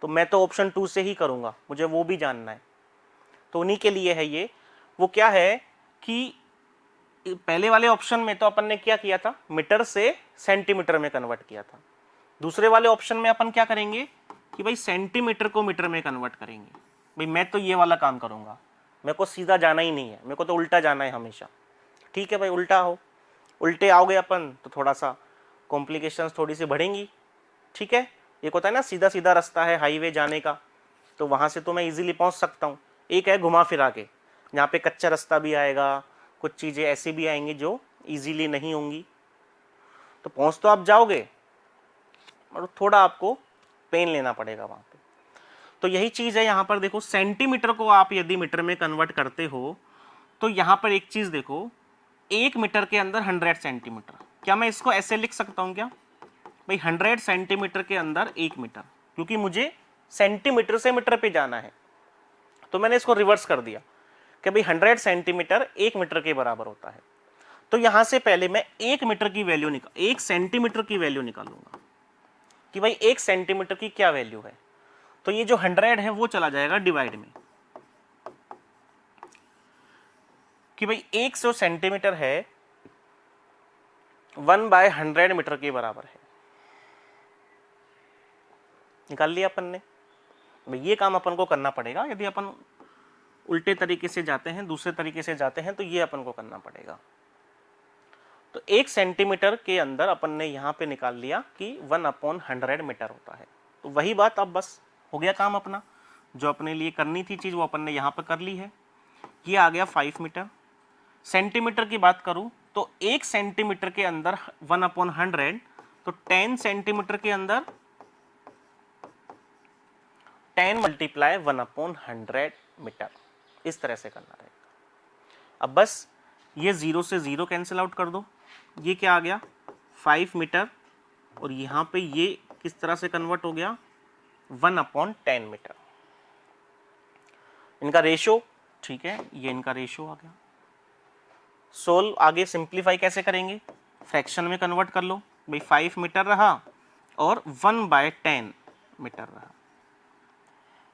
तो मैं तो ऑप्शन 2 से ही करूंगा, मुझे वो भी जानना है। तो उन्हीं के लिए है ये। वो क्या है कि पहले वाले ऑप्शन में तो अपन ने क्या किया था, मीटर से सेंटीमीटर में कन्वर्ट किया था। दूसरे वाले ऑप्शन में अपन क्या करेंगे कि भाई सेंटीमीटर को मीटर में कन्वर्ट करेंगे। भाई मैं तो ये वाला काम करूंगा, मेरे को सीधा जाना ही नहीं है, मेरे को तो उल्टा जाना है हमेशा। ठीक है भाई, उल्टा हो, उल्टे आओगे अपन तो थोड़ा सा कॉम्प्लिकेशंस थोड़ी सी बढ़ेंगी, ठीक है। एक होता है ना सीधा सीधा रास्ता है हाईवे जाने का, तो वहाँ से तो मैं इजीली पहुँच सकता हूँ। एक है घुमा फिरा के, जहाँ पे कच्चा रास्ता भी आएगा, कुछ चीज़ें ऐसी भी आएंगी जो इजीली नहीं होंगी, तो पहुँच तो आप जाओगे और थोड़ा आपको पेन लेना पड़ेगा वहाँ पे। तो यही चीज़ है यहाँ पर। देखो सेंटीमीटर को आप यदि मीटर में कन्वर्ट करते हो तो यहाँ पर एक चीज़ देखो, 1 मीटर के अंदर 100 सेंटीमीटर, क्या मैं इसको ऐसे लिख सकता हूँ क्या भाई 100 सेंटीमीटर के अंदर 1 मीटर, क्योंकि मुझे सेंटीमीटर से मीटर पे जाना है, तो मैंने इसको रिवर्स कर दिया कि भाई 100 सेंटीमीटर 1 मीटर के बराबर होता है। तो यहां से पहले मैं 1 मीटर की वैल्यू 1 सेंटीमीटर की वैल्यू निकालूंगा कि भाई 1 सेंटीमीटर की क्या वैल्यू है। तो ये जो 100 है वो चला जाएगा डिवाइड में, कि भाई 100 सेंटीमीटर है 1/100 मीटर के बराबर है। निकाल लिया अपन ने। ये काम अपन को करना पड़ेगा, यदि अपन उल्टे तरीके से जाते हैं, दूसरे तरीके से जाते हैं, तो ये अपन को करना पड़ेगा। तो 1 सेंटीमीटर के अंदर अपन ने यहाँ पे निकाल लिया कि 1/100 मीटर होता है। तो वही बात, अब बस हो गया काम अपना, जो अपने लिए करनी थी चीज़ वो अपन ने यहाँ पर कर ली है। ये आ गया 5 मीटर। सेंटीमीटर की बात करूँ तो 1 सेंटीमीटर के अंदर 1/100, तो 10 सेंटीमीटर के अंदर 10 मल्टीप्लाई 1/100 मीटर, इस तरह से करना रहेगा। अब बस ये 0 से 0 कैंसिल आउट कर दो, ये क्या आ गया 5 मीटर, और यहाँ पे ये किस तरह से कन्वर्ट हो गया 1/10 मीटर। इनका रेशो, ठीक है, ये इनका रेशो आ गया। सोल्व आगे सिंप्लीफाई कैसे करेंगे, फ्रैक्शन में कन्वर्ट कर लो भाई, 5 मीटर रहा और 1/10 मीटर रहा,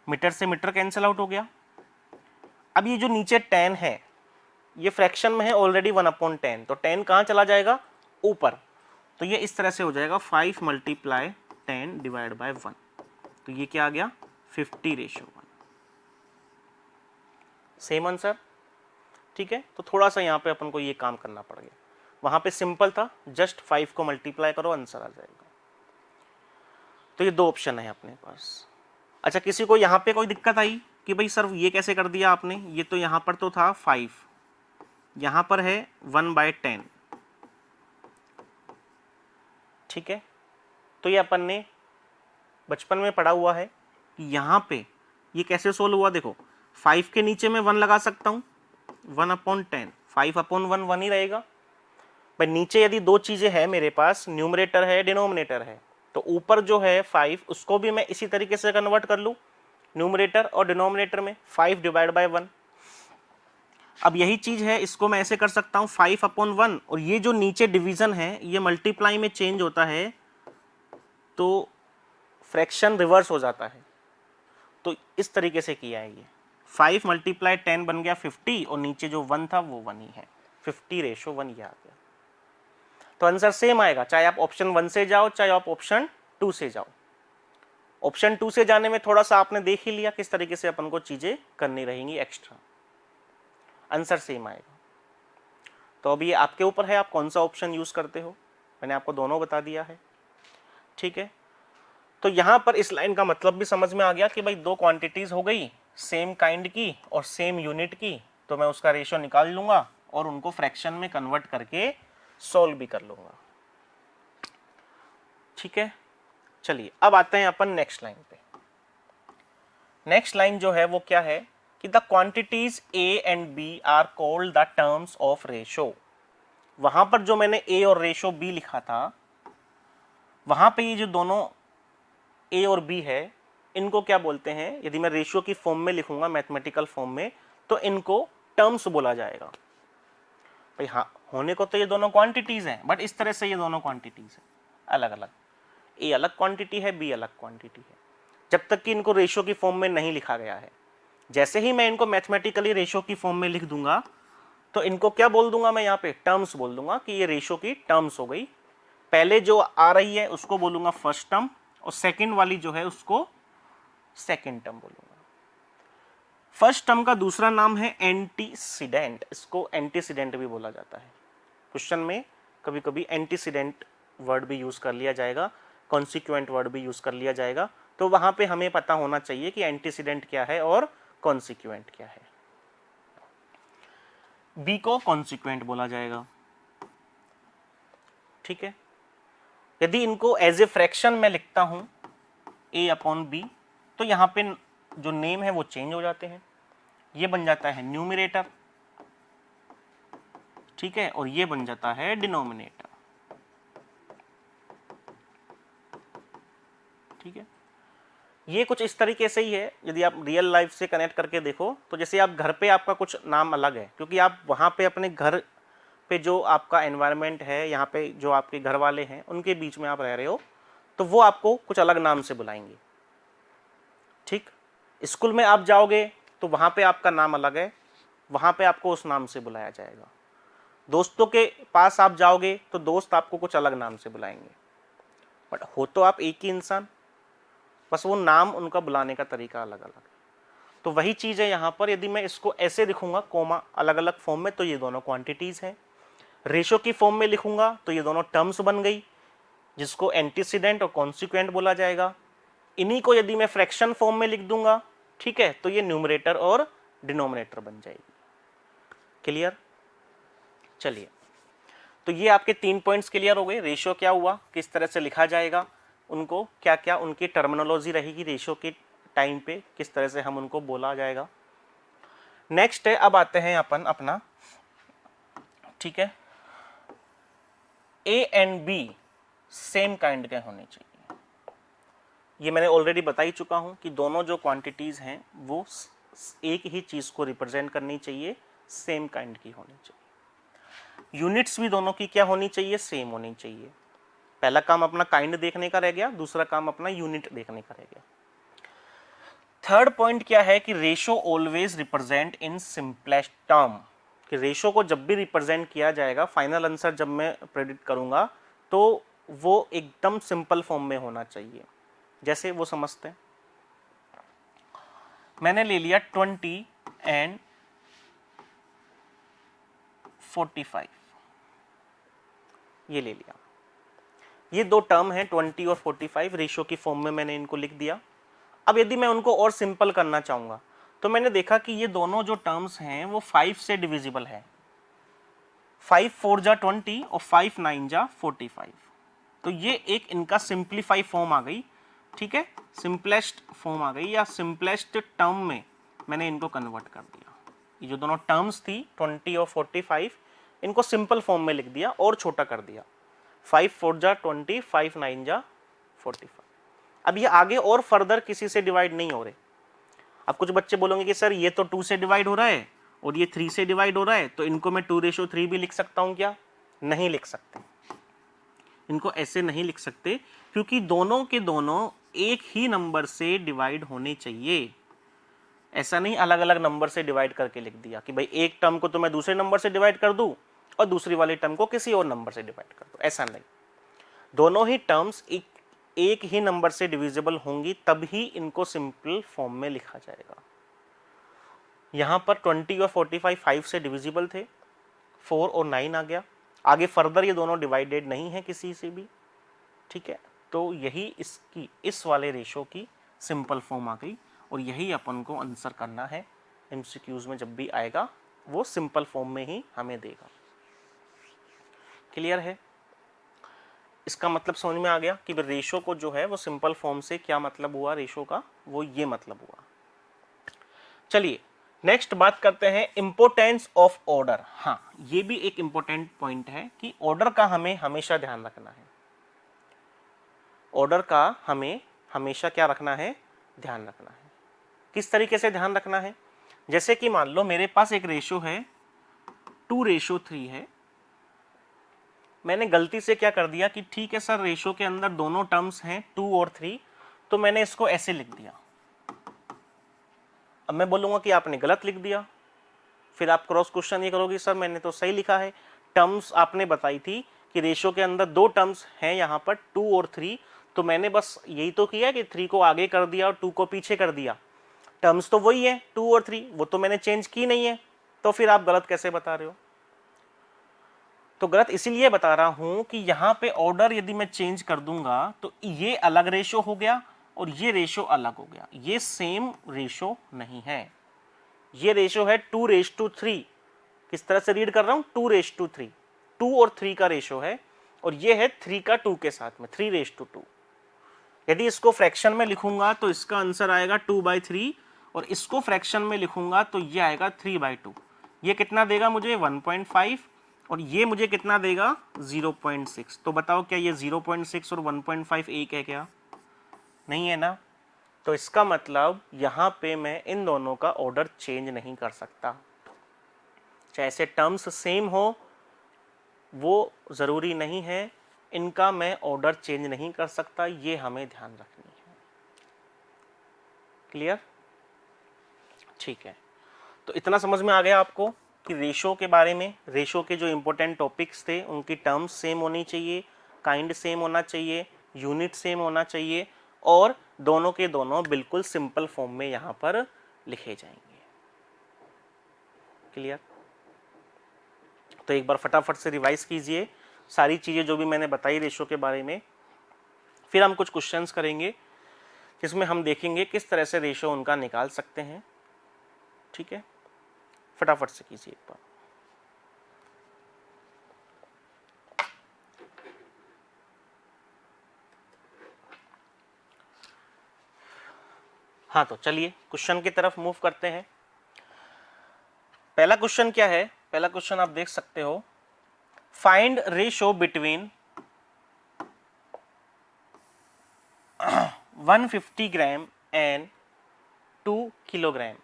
मीटर से मीटर कैंसिल आउट हो गया। अब ये जो नीचे 10 है ये फ्रैक्शन में है ऑलरेडी 1/10, तो 10 कहाँ चला जाएगा ऊपर, तो ये इस तरह से हो जाएगा 5 मल्टीप्लाई 10 डिवाइड बाय 1, तो ये क्या आ गया 50:1। सेम आंसर, ठीक है। तो थोड़ा सा यहाँ पे अपन को ये काम करना पड़ गया, वहाँ पे सिंपल था, जस्ट 5 को मल्टीप्लाई करो आंसर आ जाएगा। तो ये 2 ऑप्शन है अपने पास। अच्छा, किसी को यहाँ पे कोई दिक्कत आई कि भाई सर ये कैसे कर दिया आपने, ये तो यहाँ पर तो था 5, यहाँ पर है 1/10, ठीक है। तो ये अपन ने बचपन में पढ़ा हुआ है कि यहाँ पे ये कैसे सोल्व हुआ। देखो 5 के नीचे मैं 1 लगा सकता हूँ, 1/10, 5/1 1 ही रहेगा भाई। नीचे यदि 2 चीज़ें हैं मेरे पास, न्यूमरेटर है डिनोमिनेटर है, तो ऊपर जो है 5 उसको भी मैं इसी तरीके से कन्वर्ट कर लूँ न्यूमरेटर और डिनोमिनेटर में, 5 डिवाइड बाय 1। अब यही चीज है, इसको मैं ऐसे कर सकता हूं 5/1, और ये जो नीचे डिवीजन है ये मल्टीप्लाई में चेंज होता है तो फ्रैक्शन रिवर्स हो जाता है। तो इस तरीके से किया है ये 5 × 10 बन गया 50, और नीचे जो 1 था वो 1 ही है, 50:1 ये आ गया। तो आंसर सेम आएगा, चाहे आप ऑप्शन 1 से जाओ चाहे आप ऑप्शन 2 से जाओ। ऑप्शन 2 से जाने में थोड़ा सा आपने देख ही लिया किस तरीके से अपन को चीजें करनी रहेंगी एक्स्ट्रा, आंसर सेम आएगा। तो अभी ये आपके ऊपर है, आप कौन सा ऑप्शन यूज करते हो, मैंने आपको दोनों बता दिया है, ठीक है। तो यहां पर इस लाइन का मतलब भी समझ में आ गया कि भाई दो क्वांटिटीज हो गई सेम काइंड की और सेम यूनिट की, तो मैं उसका रेशियो निकाल लूंगा और उनको फ्रैक्शन में कन्वर्ट करके सॉल्व भी कर लूंगा, ठीक है। चलिए अब आते हैं अपन नेक्स्ट लाइन पे। नेक्स्ट लाइन जो है वो क्या है कि the quantities A and B are called the terms of ratio. वहां पर जो मैंने ए और रेशो बी लिखा था, वहां पे ये जो दोनों ए और बी है इनको क्या बोलते हैं, यदि मैं रेशियो की फॉर्म में लिखूंगा मैथमेटिकल फॉर्म में, तो इनको टर्म्स बोला जाएगा। भाई हाँ, होने को तो ये दोनों क्वांटिटीज हैं, बट इस तरह से ये दोनों क्वांटिटीज हैं अलग अलग, ए अलग क्वांटिटी है, बी अलग क्वांटिटी है, जब तक कि इनको रेशियो की फॉर्म में नहीं लिखा गया है। जैसे ही मैं इनको मैथमेटिकली रेशियो की फॉर्म में लिख दूंगा तो इनको क्या बोल दूंगा मैं, यहाँ पे टर्म्स बोल दूंगा कि ये रेशियो की टर्म्स हो गई। पहले जो आ रही है उसको बोलूंगा फर्स्ट टर्म, और सेकंड वाली जो है उसको सेकंड टर्म बोलूंगा। फर्स्ट टर्म का दूसरा नाम है एंटीसीडेंट, इसको एंटीसीडेंट भी बोला जाता है। क्वेश्चन में कभी कभी एंटीसीडेंट वर्ड भी यूज कर लिया जाएगा, कॉन्सिक्वेंट वर्ड भी यूज कर लिया जाएगा, तो वहां पे हमें पता होना चाहिए कि एंटीसीडेंट क्या है और कॉन्सिक्वेंट क्या है। बी को कॉन्सिक्वेंट बोला जाएगा, ठीक है। यदि इनको एज ए फ्रैक्शन में लिखता हूं a/b, तो यहां पे जो नेम है वो चेंज हो जाते हैं, ये बन जाता है न्यूमरेटर, ठीक है, और ये बन जाता है डिनोमिनेटर, ठीक है। ये कुछ इस तरीके से ही है। यदि आप रियल लाइफ से कनेक्ट करके देखो तो जैसे आप घर पे आपका कुछ नाम अलग है, क्योंकि आप वहां पे अपने घर पे जो आपका एनवायरनमेंट है, यहाँ पे जो आपके घर वाले हैं उनके बीच में आप रह रहे हो, तो वो आपको कुछ अलग नाम से बुलाएंगे, ठीक। स्कूल में आप जाओगे तो वहां पे आपका नाम अलग है, वहां पे आपको उस नाम से बुलाया जाएगा। दोस्तों के पास आप जाओगे तो दोस्त आपको कुछ अलग नाम से बुलाएंगे, बट हो तो आप एक ही इंसान, बस वो नाम उनका बुलाने का तरीका अलग अलग है। तो वही चीज है यहाँ पर, यदि मैं इसको ऐसे लिखूंगा कोमा अलग अलग फॉर्म में, तो ये दोनों क्वांटिटीज हैं। रेशो की फॉर्म में लिखूंगा तो ये दोनों टर्म्स बन गई, जिसको एंटीसीडेंट और कॉन्सिक्वेंट बोला जाएगा। इन्हीं को यदि मैं फ्रैक्शन फॉर्म में लिख दूंगा, ठीक है, तो ये न्यूमरेटर और डिनोमिनेटर बन जाएगी। क्लियर? चलिए, तो ये आपके 3 पॉइंट्स क्लियर हो गए। रेशियो क्या हुआ, किस तरह से लिखा जाएगा, उनको क्या क्या उनकी टर्मिनोलॉजी रहेगी रेशियो के टाइम पे, किस तरह से हम उनको बोला जाएगा। नेक्स्ट है, अब आते हैं अपन अपना, ठीक है, ए एंड बी सेम काइंड के होने चाहिए। ये मैंने ऑलरेडी बता ही चुका हूं कि दोनों जो क्वांटिटीज हैं वो एक ही चीज को रिप्रेजेंट करनी चाहिए, सेम काइंड की होनी चाहिए। यूनिट्स भी दोनों की क्या होनी चाहिए, सेम होनी चाहिए। पहला काम अपना काइंड देखने का रह गया, दूसरा काम अपना यूनिट देखने का रह गया। थर्ड पॉइंट क्या है कि ratio always represent in simplest term, कि रेशो को जब भी रिप्रेजेंट किया जाएगा, फाइनल आंसर जब मैं प्रेडिक्ट करूंगा तो वो एकदम सिंपल फॉर्म में होना चाहिए। जैसे वो समझते हैं, मैंने ले लिया 20 एंड 45, ये ले लिया। ये दो टर्म है 20 और 45, रेशियो की फॉर्म में मैंने इनको लिख दिया। अब यदि मैं उनको और सिंपल करना चाहूंगा तो मैंने देखा कि ये दोनों जो टर्म्स हैं वो 5 से डिविजिबल है। 5 4 जा 20 और 5 9 जा 45, तो ये एक इनका सिंप्लीफाई फॉर्म आ गई, ठीक है, सिंपलेस्ट फॉर्म आ गई, या सिंपलेस्ट टर्म में मैंने इनको कन्वर्ट कर दिया। ये जो दोनों टर्म्स थी 20 और 45, इनको सिंपल फॉर्म में लिख दिया और छोटा कर दिया। 5 4 जा 20, 5 9 जा 45। अब ये आगे और फर्दर किसी से डिवाइड नहीं हो रहे। अब कुछ बच्चे बोलेंगे कि सर ये तो 2 से डिवाइड हो रहा है और ये 3 से डिवाइड हो रहा है, तो इनको मैं 2:3 भी लिख सकता हूँ क्या? नहीं लिख सकते, इनको ऐसे नहीं लिख सकते, क्योंकि दोनों के दोनों एक ही नंबर से डिवाइड होने चाहिए। ऐसा नहीं अलग अलग नंबर से डिवाइड करके लिख दिया कि भाई एक टर्म को तो मैं दूसरे नंबर से डिवाइड कर दूं और दूसरी वाली टर्म को किसी और नंबर से डिवाइड कर दूं, ऐसा नहीं। दोनों ही टर्म्स एक ही नंबर से डिविजिबल होंगी, तभी इनको सिंपल फॉर्म में लिखा जाएगा। यहां पर 20 और 45 5 से डिविजिबल थे, 4 और 9 आ गया, आगे फर्दर ये दोनों डिवाइडेड नहीं है किसी से भी, ठीक है। तो यही इसकी इस वाले रेशो की सिंपल फॉर्म आ गई, और यही अपन को आंसर करना है एमसीक्यूज में। जब भी आएगा वो सिंपल फॉर्म में ही हमें देगा। क्लियर है? इसका मतलब समझ में आ गया कि रेशो को जो है वो सिंपल फॉर्म से क्या मतलब हुआ, रेशो का वो ये मतलब हुआ। चलिए नेक्स्ट बात करते हैं इंपोर्टेंस ऑफ ऑर्डर। हाँ, ये भी एक इंपॉर्टेंट पॉइंट है कि ऑर्डर का हमें हमेशा ध्यान रखना है। ऑर्डर का हमें हमेशा क्या रखना है? ध्यान रखना है। किस तरीके से ध्यान रखना है? जैसे कि मान लो मेरे पास एक रेशो है 2:3 है, मैंने गलती से क्या कर दिया कि ठीक है सर रेशो के अंदर दोनों टर्म्स हैं 2 और 3, तो मैंने इसको ऐसे लिख दिया। अब मैं बोलूंगा कि आपने गलत लिख दिया, फिर आप क्रॉस क्वेश्चन ये करोगे सर मैंने तो सही लिखा है, टर्म्स आपने बताई थी कि रेशो के अंदर दो टर्म्स हैं यहाँ पर 2 और 3, तो मैंने बस यही तो किया कि 3 को आगे कर दिया और 2 को पीछे कर दिया, टर्म्स तो वही है 2 और 3, वो तो मैंने चेंज की नहीं है, तो फिर आप गलत कैसे बता रहे हो? तो गलत इसीलिए बता रहा हूं कि यहां पे ऑर्डर यदि मैं चेंज कर दूंगा तो ये अलग रेशो हो गया और ये रेशो अलग हो गया, ये सेम रेशो नहीं है। ये रेशो है 2:3। किस तरह से रीड कर रहा हूं? 2:3, 2 और 3 का रेशो है, और ये है 3 का 2 के साथ में 3:2। यदि इसको फ्रैक्शन में लिखूंगा तो इसका आंसर आएगा 2/3, और इसको फ्रैक्शन में लिखूंगा तो ये आएगा 3/2। ये कितना देगा मुझे? 1.5, और ये मुझे कितना देगा? 0.6। तो बताओ क्या ये 0.6 और 1.5 एक है क्या? नहीं है ना। तो इसका मतलब यहां पे मैं इन दोनों का ऑर्डर चेंज नहीं कर सकता, चाहे से टर्म्स सेम हो वो जरूरी नहीं है, इनका मैं ऑर्डर चेंज नहीं कर सकता, ये हमें ध्यान रखनी है। क्लियर? ठीक है, तो इतना समझ में आ गया आपको कि रेशो के बारे में। रेशो के जो इंपॉर्टेंट टॉपिक्स थे उनकी टर्म्स सेम होनी चाहिए, काइंड सेम होना चाहिए, यूनिट सेम होना चाहिए, और दोनों के दोनों बिल्कुल सिंपल फॉर्म में यहां पर लिखे जाएंगे। क्लियर? तो एक बार फटाफट से रिवाइज कीजिए सारी चीजें जो भी मैंने बताई रेशो के बारे में, फिर हम कुछ क्वेश्चंस करेंगे जिसमें हम देखेंगे किस तरह से रेशो उनका निकाल सकते हैं। ठीक है, फटाफट से कीजिए एक बार। हाँ, तो चलिए क्वेश्चन की तरफ मूव करते हैं। पहला क्वेश्चन क्या है? पहला क्वेश्चन आप देख सकते हो, find ratio between 150 gram and 2 kilogram,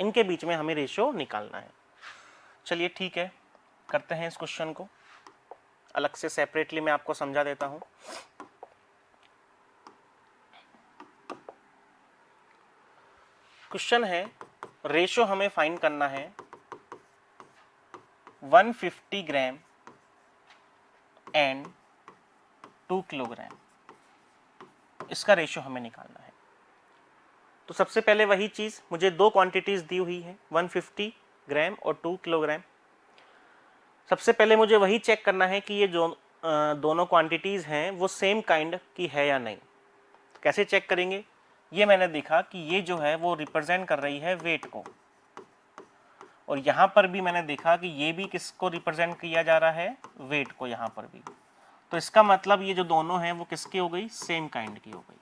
इनके बीच में हमें रेशो निकालना है। चलिए ठीक है, करते हैं इस क्वेश्चन को। अलग से सेपरेटली मैं आपको समझा देता हूं। क्वेश्चन है, रेशो हमें फाइंड करना है 150 ग्राम एंड 2 किलोग्राम, इसका रेशो हमें निकालना है। तो सबसे पहले वही चीज, मुझे दो क्वांटिटीज दी हुई है 150 ग्राम और 2 किलोग्राम। सबसे पहले मुझे वही चेक करना है कि ये जो दोनों क्वांटिटीज हैं वो सेम काइंड की है या नहीं। तो कैसे चेक करेंगे? ये मैंने देखा कि ये जो है वो रिप्रेजेंट कर रही है वेट को, और यहां पर भी मैंने देखा कि ये भी किसको रिप्रेजेंट किया जा रहा है? वेट को यहां पर भी। तो इसका मतलब ये जो दोनों हैं वो किसकी हो गई? सेम काइंड की हो गई।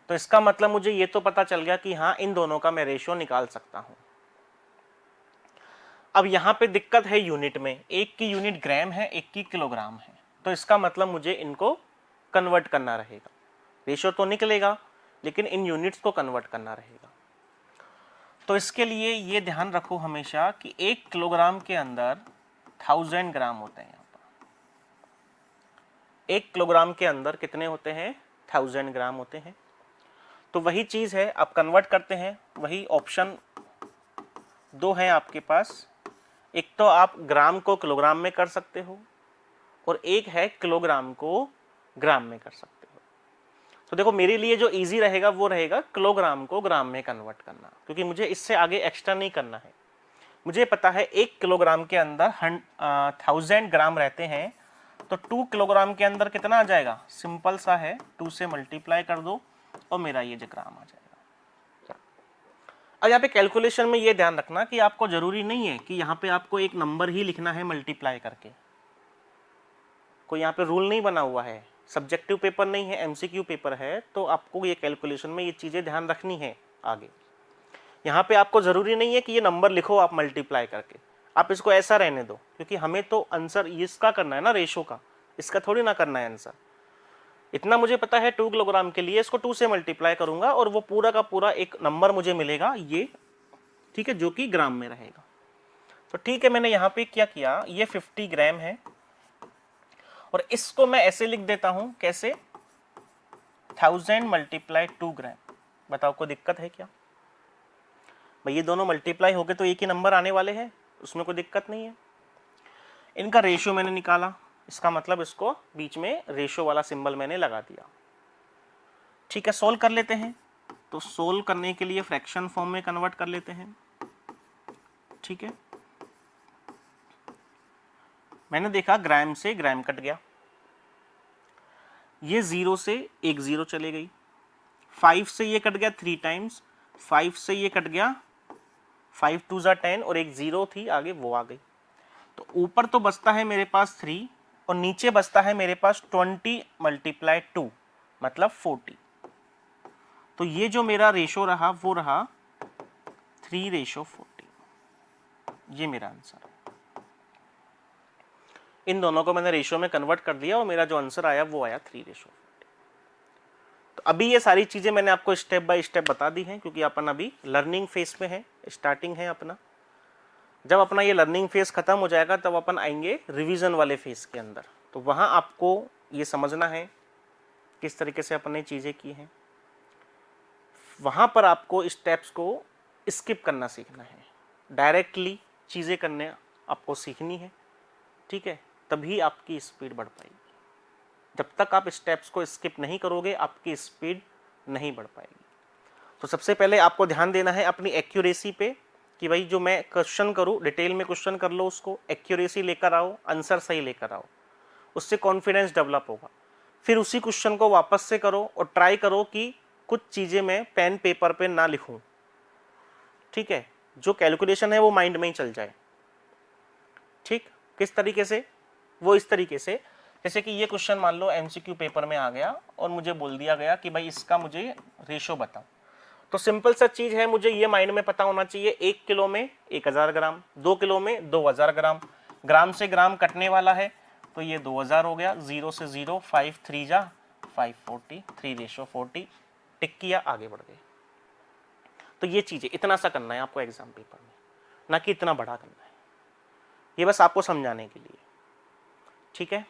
तो इसका मतलब मुझे ये तो पता चल गया कि हाँ इन दोनों का मैं रेशियो निकाल सकता हूं। अब यहां पे दिक्कत है यूनिट में, एक की यूनिट ग्राम है एक की किलोग्राम है, तो इसका मतलब मुझे इनको कन्वर्ट करना रहेगा। रेशियो तो निकलेगा लेकिन इन यूनिट्स को कन्वर्ट करना रहेगा। तो इसके लिए ये ध्यान रखो हमेशा कि 1 किलोग्राम के अंदर 1000 ग्राम होते हैं। यहाँ पर 1 किलोग्राम के अंदर कितने होते हैं? 1000 ग्राम होते हैं। तो वही चीज है, आप कन्वर्ट करते हैं, वही ऑप्शन दो हैं आपके पास। एक तो आप ग्राम को किलोग्राम में कर सकते हो और एक है किलोग्राम को ग्राम में कर सकते हो। तो देखो मेरे लिए जो इजी रहेगा वो रहेगा किलोग्राम को ग्राम में कन्वर्ट करना, क्योंकि मुझे इससे आगे एक्स्ट्रा नहीं करना है। मुझे पता है 1 किलोग्राम के अंदर 1000 ग्राम रहते हैं, तो 2 किलोग्राम के अंदर कितना आ जाएगा? सिंपल सा है, 2 से मल्टीप्लाई कर दो और मेरा ये जो ग्राम आ जाएगा। अब यहाँ पे कैलकुलेशन में ये ध्यान रखना कि आपको जरूरी नहीं है कि यहाँ पे आपको एक नंबर ही लिखना है मल्टीप्लाई करके। कोई यहाँ पे रूल नहीं बना हुआ है, सब्जेक्टिव पेपर नहीं है, एमसीक्यू पेपर है, तो आपको ये कैलकुलेशन में ये चीजें ध्यान रखनी है आगे। यहाँ पे आपको जरूरी नहीं है कि ये नंबर लिखो आप मल्टीप्लाई करके, आप इसको ऐसा रहने दो, क्योंकि हमें तो आंसर इसका करना है ना, रेशो का, इसका थोड़ी ना करना है आंसर। इतना मुझे पता है 2 किलोग्राम के लिए इसको 2 से मल्टीप्लाई करूंगा और वो पूरा का पूरा एक नंबर मुझे मिलेगा ये, ठीक है, जो कि ग्राम में रहेगा। तो ठीक है, मैंने यहाँ पे क्या किया, ये 50 ग्राम है और इसको मैं ऐसे लिख देता हूं, कैसे? 1000 मल्टीप्लाई 2 ग्राम। बताओ कोई दिक्कत है क्या भाई? ये दोनों मल्टीप्लाई हो गए तो एक ही नंबर आने वाले हैं, उसमें कोई दिक्कत नहीं है। इनका रेशियो मैंने निकाला, इसका मतलब इसको बीच में रेशियो वाला सिंबल मैंने लगा दिया। ठीक है, सोल्व कर लेते हैं। तो सोल्व करने के लिए फ्रैक्शन फॉर्म में कन्वर्ट कर लेते हैं। ठीक है, मैंने देखा ग्राम से ग्राम कट गया, ये 0 से एक 0 चले गई, 5 से ये कट गया 3 टाइम्स, 5 से ये कट गया, 5 2 ज़ा 10 और एक 0 थी आगे वो आ गई। तो ऊपर तो बचता है मेरे पास 3 और नीचे बचता है मेरे पास 20 मल्टीप्लाई 2 मतलब 40। तो ये जो मेरा रेशो रहा वो रहा 3:40। ये मेरा आंसर है। इन दोनों को मैंने रेशियो में कन्वर्ट कर दिया और मेरा जो आंसर आया वो आया 3:40। तो अभी ये सारी चीजें मैंने आपको स्टेप बाय स्टेप बता दी हैं, क्योंकि अपन अभी लर्निंग फेज में है, स्टार्टिंग है अपना। जब अपना ये लर्निंग फेज खत्म हो जाएगा तब अपन आएंगे रिवीजन वाले फेज के अंदर। तो वहां आपको ये समझना है किस तरीके से अपन ने चीजें की हैं, वहां पर आपको स्टेप्स को स्किप करना सीखना है, डायरेक्टली चीजें करने आपको सीखनी है। ठीक है, तभी आपकी स्पीड बढ़ पाएगी। जब तक आप स्टेप्स को स्किप नहीं करोगे आपकी स्पीड नहीं बढ़ पाएगी। तो सबसे पहले आपको ध्यान देना है अपनी एक्यूरेसी पे, कि भाई जो मैं क्वेश्चन करूँ डिटेल में क्वेश्चन कर लो, उसको एक्यूरेसी लेकर आओ, आंसर सही लेकर आओ, उससे कॉन्फिडेंस डेवलप होगा। फिर उसी क्वेश्चन को वापस से करो और ट्राई करो कि कुछ चीज़ें मैं पेन पेपर पे ना लिखूं। ठीक है, जो कैलकुलेशन है वो माइंड में ही चल जाए। ठीक, किस तरीके से? वो इस तरीके से, जैसे कि ये क्वेश्चन मान लो एमसीक्यू पेपर में आ गया और मुझे बोल दिया गया कि भाई इसका मुझे रेशो बताओ। तो सिंपल सा चीज है, मुझे ये माइंड में पता होना चाहिए 1 किलो में 1000 ग्राम, 2 किलो में 2000 ग्राम, ग्राम से ग्राम कटने वाला है तो ये 2000 हो गया, 0 से 0, 5 3 जा 540, 3:40, टिक किया, आगे बढ़ गए। तो ये चीजें इतना सा करना है आपको एग्जाम पेपर में, ना कि इतना बड़ा करना है, ये बस आपको समझाने के लिए। ठीक है,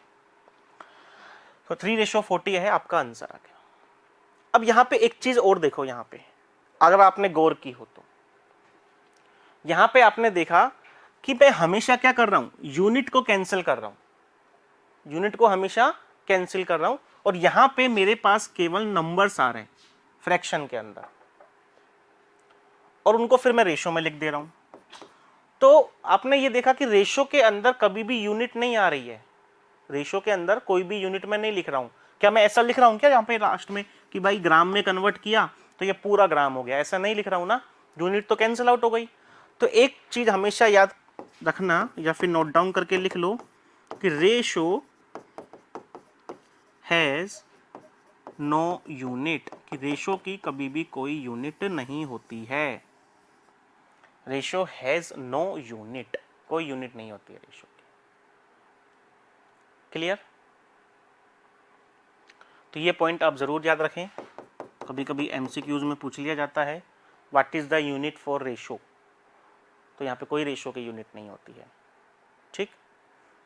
तो 3:40 है आपका आंसर आ गया। अब यहां पे एक चीज और देखो, यहां पे अगर आपने गौर की हो तो यहां पे आपने देखा कि मैं हमेशा क्या कर रहा हूं, यूनिट को कैंसिल कर रहा हूं, यूनिट को हमेशा कैंसिल कर रहा हूं, और यहां पे मेरे पास केवल नंबर्स आ रहे हैं फ्रैक्शन के अंदर, और उनको फिर मैं रेशो में लिख दे रहा हूं। तो आपने ये देखा कि रेशो के अंदर कभी भी यूनिट नहीं आ रही है, रेशो के अंदर कोई भी यूनिट में नहीं लिख रहा हूं। क्या मैं ऐसा लिख रहा हूं क्या यहाँ पे लास्ट में कि भाई ग्राम में कन्वर्ट किया तो ये पूरा ग्राम हो गया? ऐसा नहीं लिख रहा हूं ना, यूनिट तो कैंसिल आउट हो गई। तो एक चीज हमेशा याद रखना या फिर नोट डाउन करके लिख लो कि रेशो हैज नो यूनिट, कि रेशो की कभी भी कोई यूनिट नहीं होती है। रेशो हैज नो यूनिट, कोई यूनिट नहीं होती है रेशो की। क्लियर? तो ये पॉइंट आप जरूर याद रखें, कभी कभी एमसीक्यूज में पूछ लिया जाता है what is the unit for ratio, तो यहाँ पे कोई रेशो की यूनिट नहीं होती है, ठीक।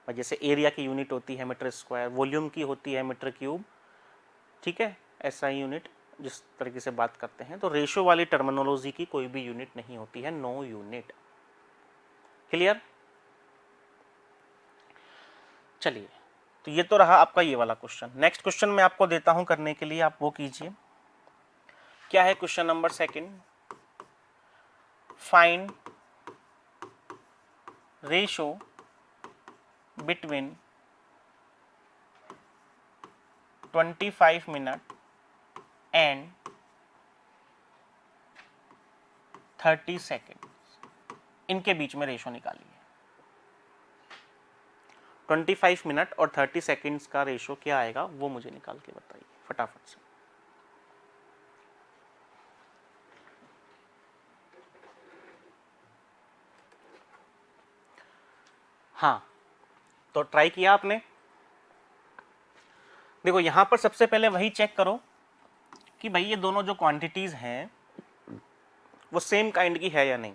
और जैसे एरिया की यूनिट होती है मीटर स्क्वायर, वॉल्यूम की होती है मीटर क्यूब, ठीक है, ऐसा ही यूनिट जिस तरीके से बात करते हैं। तो रेशो वाली टर्मिनोलॉजी की कोई भी यूनिट नहीं होती है, नो यूनिट। क्लियर? चलिए, तो ये तो रहा आपका ये वाला क्वेश्चन। नेक्स्ट क्वेश्चन मैं आपको देता हूं करने के लिए, आप वो कीजिए। क्या है question number second? Find ratio between 25 minute and 30 second, इनके बीच में रेशो निकालिए। 25 मिनट और 30 सेकेंड्स का रेशो क्या आएगा वो मुझे निकाल के बताइए फटाफट से। हाँ, तो ट्राई किया आपने? देखो यहां पर सबसे पहले वही चेक करो कि भाई ये दोनों जो क्वांटिटीज हैं वो सेम काइंड की है या नहीं।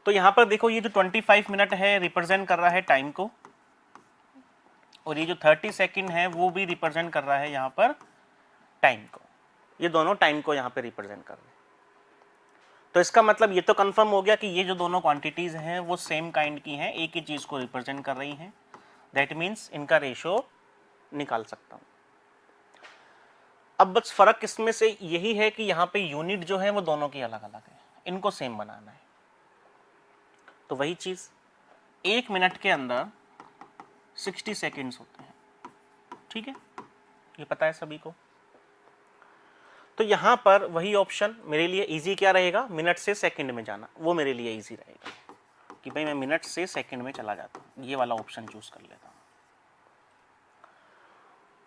तो यहां पर देखो ये जो 25 मिनट है रिप्रेजेंट कर रहा है टाइम को, और ये जो 30 सेकंड है वो भी रिप्रेजेंट कर रहा है यहां पर टाइम को। ये दोनों टाइम को यहां पे रिप्रेजेंट कर रहे हैं। तो इसका मतलब ये तो कंफर्म हो गया कि ये जो दोनों क्वांटिटीज हैं वो सेम काइंड की हैं, एक ही चीज को रिप्रेजेंट कर रही हैं। दैट मीन्स इनका रेशो निकाल सकता हूं। अब बस फर्क इसमें से यही है कि यहाँ पे यूनिट जो है वो दोनों की अलग अलग है, इनको सेम बनाना है। तो वही चीज, 1 मिनट के अंदर 60 सेकेंड्स होते हैं, ठीक है, ये पता है सभी को। तो यहां पर वही ऑप्शन मेरे लिए इजी क्या रहेगा, मिनट से सेकंड में जाना, वो मेरे लिए इजी रहेगा कि भाई मैं मिनट से सेकंड में चला जाता हूं, ये वाला ऑप्शन चूज कर लेता हूं।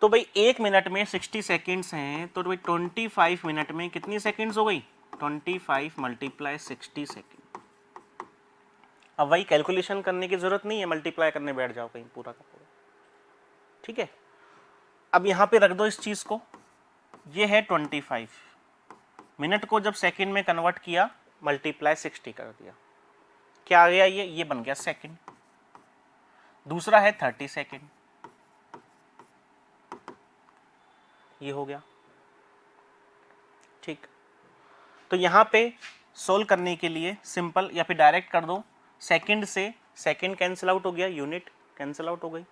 तो भाई 1 मिनट में 60 सेकेंड्स हैं, तो भाई 25 मिनट में कितनी सेकेंड्स हो गई, 25 मल्टीप्लाई 60 सेकेंड। अब वही कैलकुलेशन करने की जरूरत नहीं है, मल्टीप्लाई करने बैठ जाओ कहीं पूरा का पूरा, ठीक है। अब यहां पे रख दो इस चीज को, ये है 25 मिनट को जब सेकंड में कन्वर्ट किया मल्टीप्लाई 60 कर दिया, क्या आ गया, ये बन गया सेकंड। दूसरा है 30 सेकंड, ये हो गया, ठीक। तो यहां पे सोल्व करने के लिए सिंपल या फिर डायरेक्ट कर दो, सेकंड से सेकंड कैंसिल आउट हो गया, यूनिट कैंसिल आउट हो गई।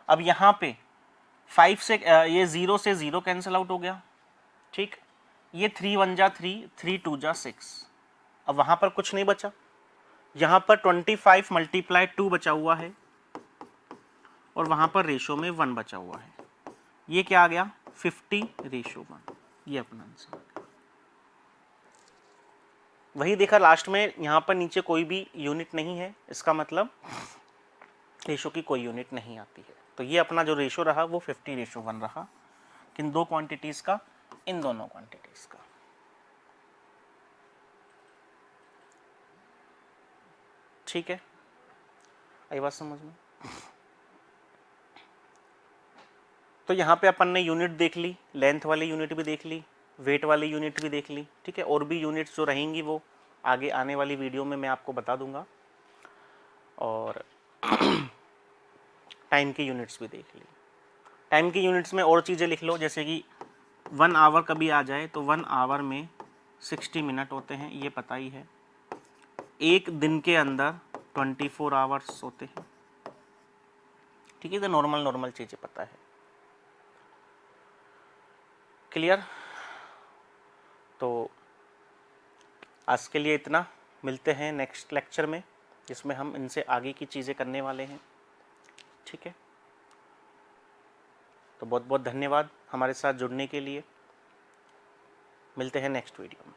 अब यहां पे 5 से ये 0 से 0 कैंसिल आउट हो गया, ठीक। ये 3 1 जा 3, 3 2 जा 6। अब वहां पर कुछ नहीं बचा, यहां पर 25 मल्टीप्लाई 2 बचा हुआ है और वहां पर रेशो में 1 बचा हुआ है, ये क्या आ गया 50:1, ये अपना आंसर। वही देखा लास्ट में, यहां पर नीचे कोई भी यूनिट नहीं है, इसका मतलब रेशो की कोई यूनिट नहीं आती है। तो ये अपना जो रेशो रहा वो 50:1 रहा, किन दो क्वांटिटीज का, इन दोनों क्वांटिटीज का। ठीक है, आई बात समझ में? तो यहाँ पे अपन ने यूनिट देख ली, लेंथ वाली यूनिट भी देख ली, वेट वाली यूनिट भी देख ली, ठीक है। और भी यूनिट्स जो रहेंगी वो आगे आने वाली वीडियो में मैं आपको बता दूंगा। और टाइम की यूनिट्स भी देख ली। टाइम की यूनिट्स में और चीज़ें लिख लो, जैसे कि 1 आवर कभी आ जाए तो 1 आवर में 60 मिनट होते हैं, ये पता ही है। एक दिन के अंदर 24 आवर्स होते हैं, ठीक है। तो नॉर्मल चीज़ें पता है, क्लियर। तो आज के लिए इतना, मिलते हैं नेक्स्ट लेक्चर में जिसमें हम इनसे आगे की चीज़ें करने वाले हैं, ठीक है। तो बहुत बहुत धन्यवाद हमारे साथ जुड़ने के लिए, मिलते हैं नेक्स्ट वीडियो में।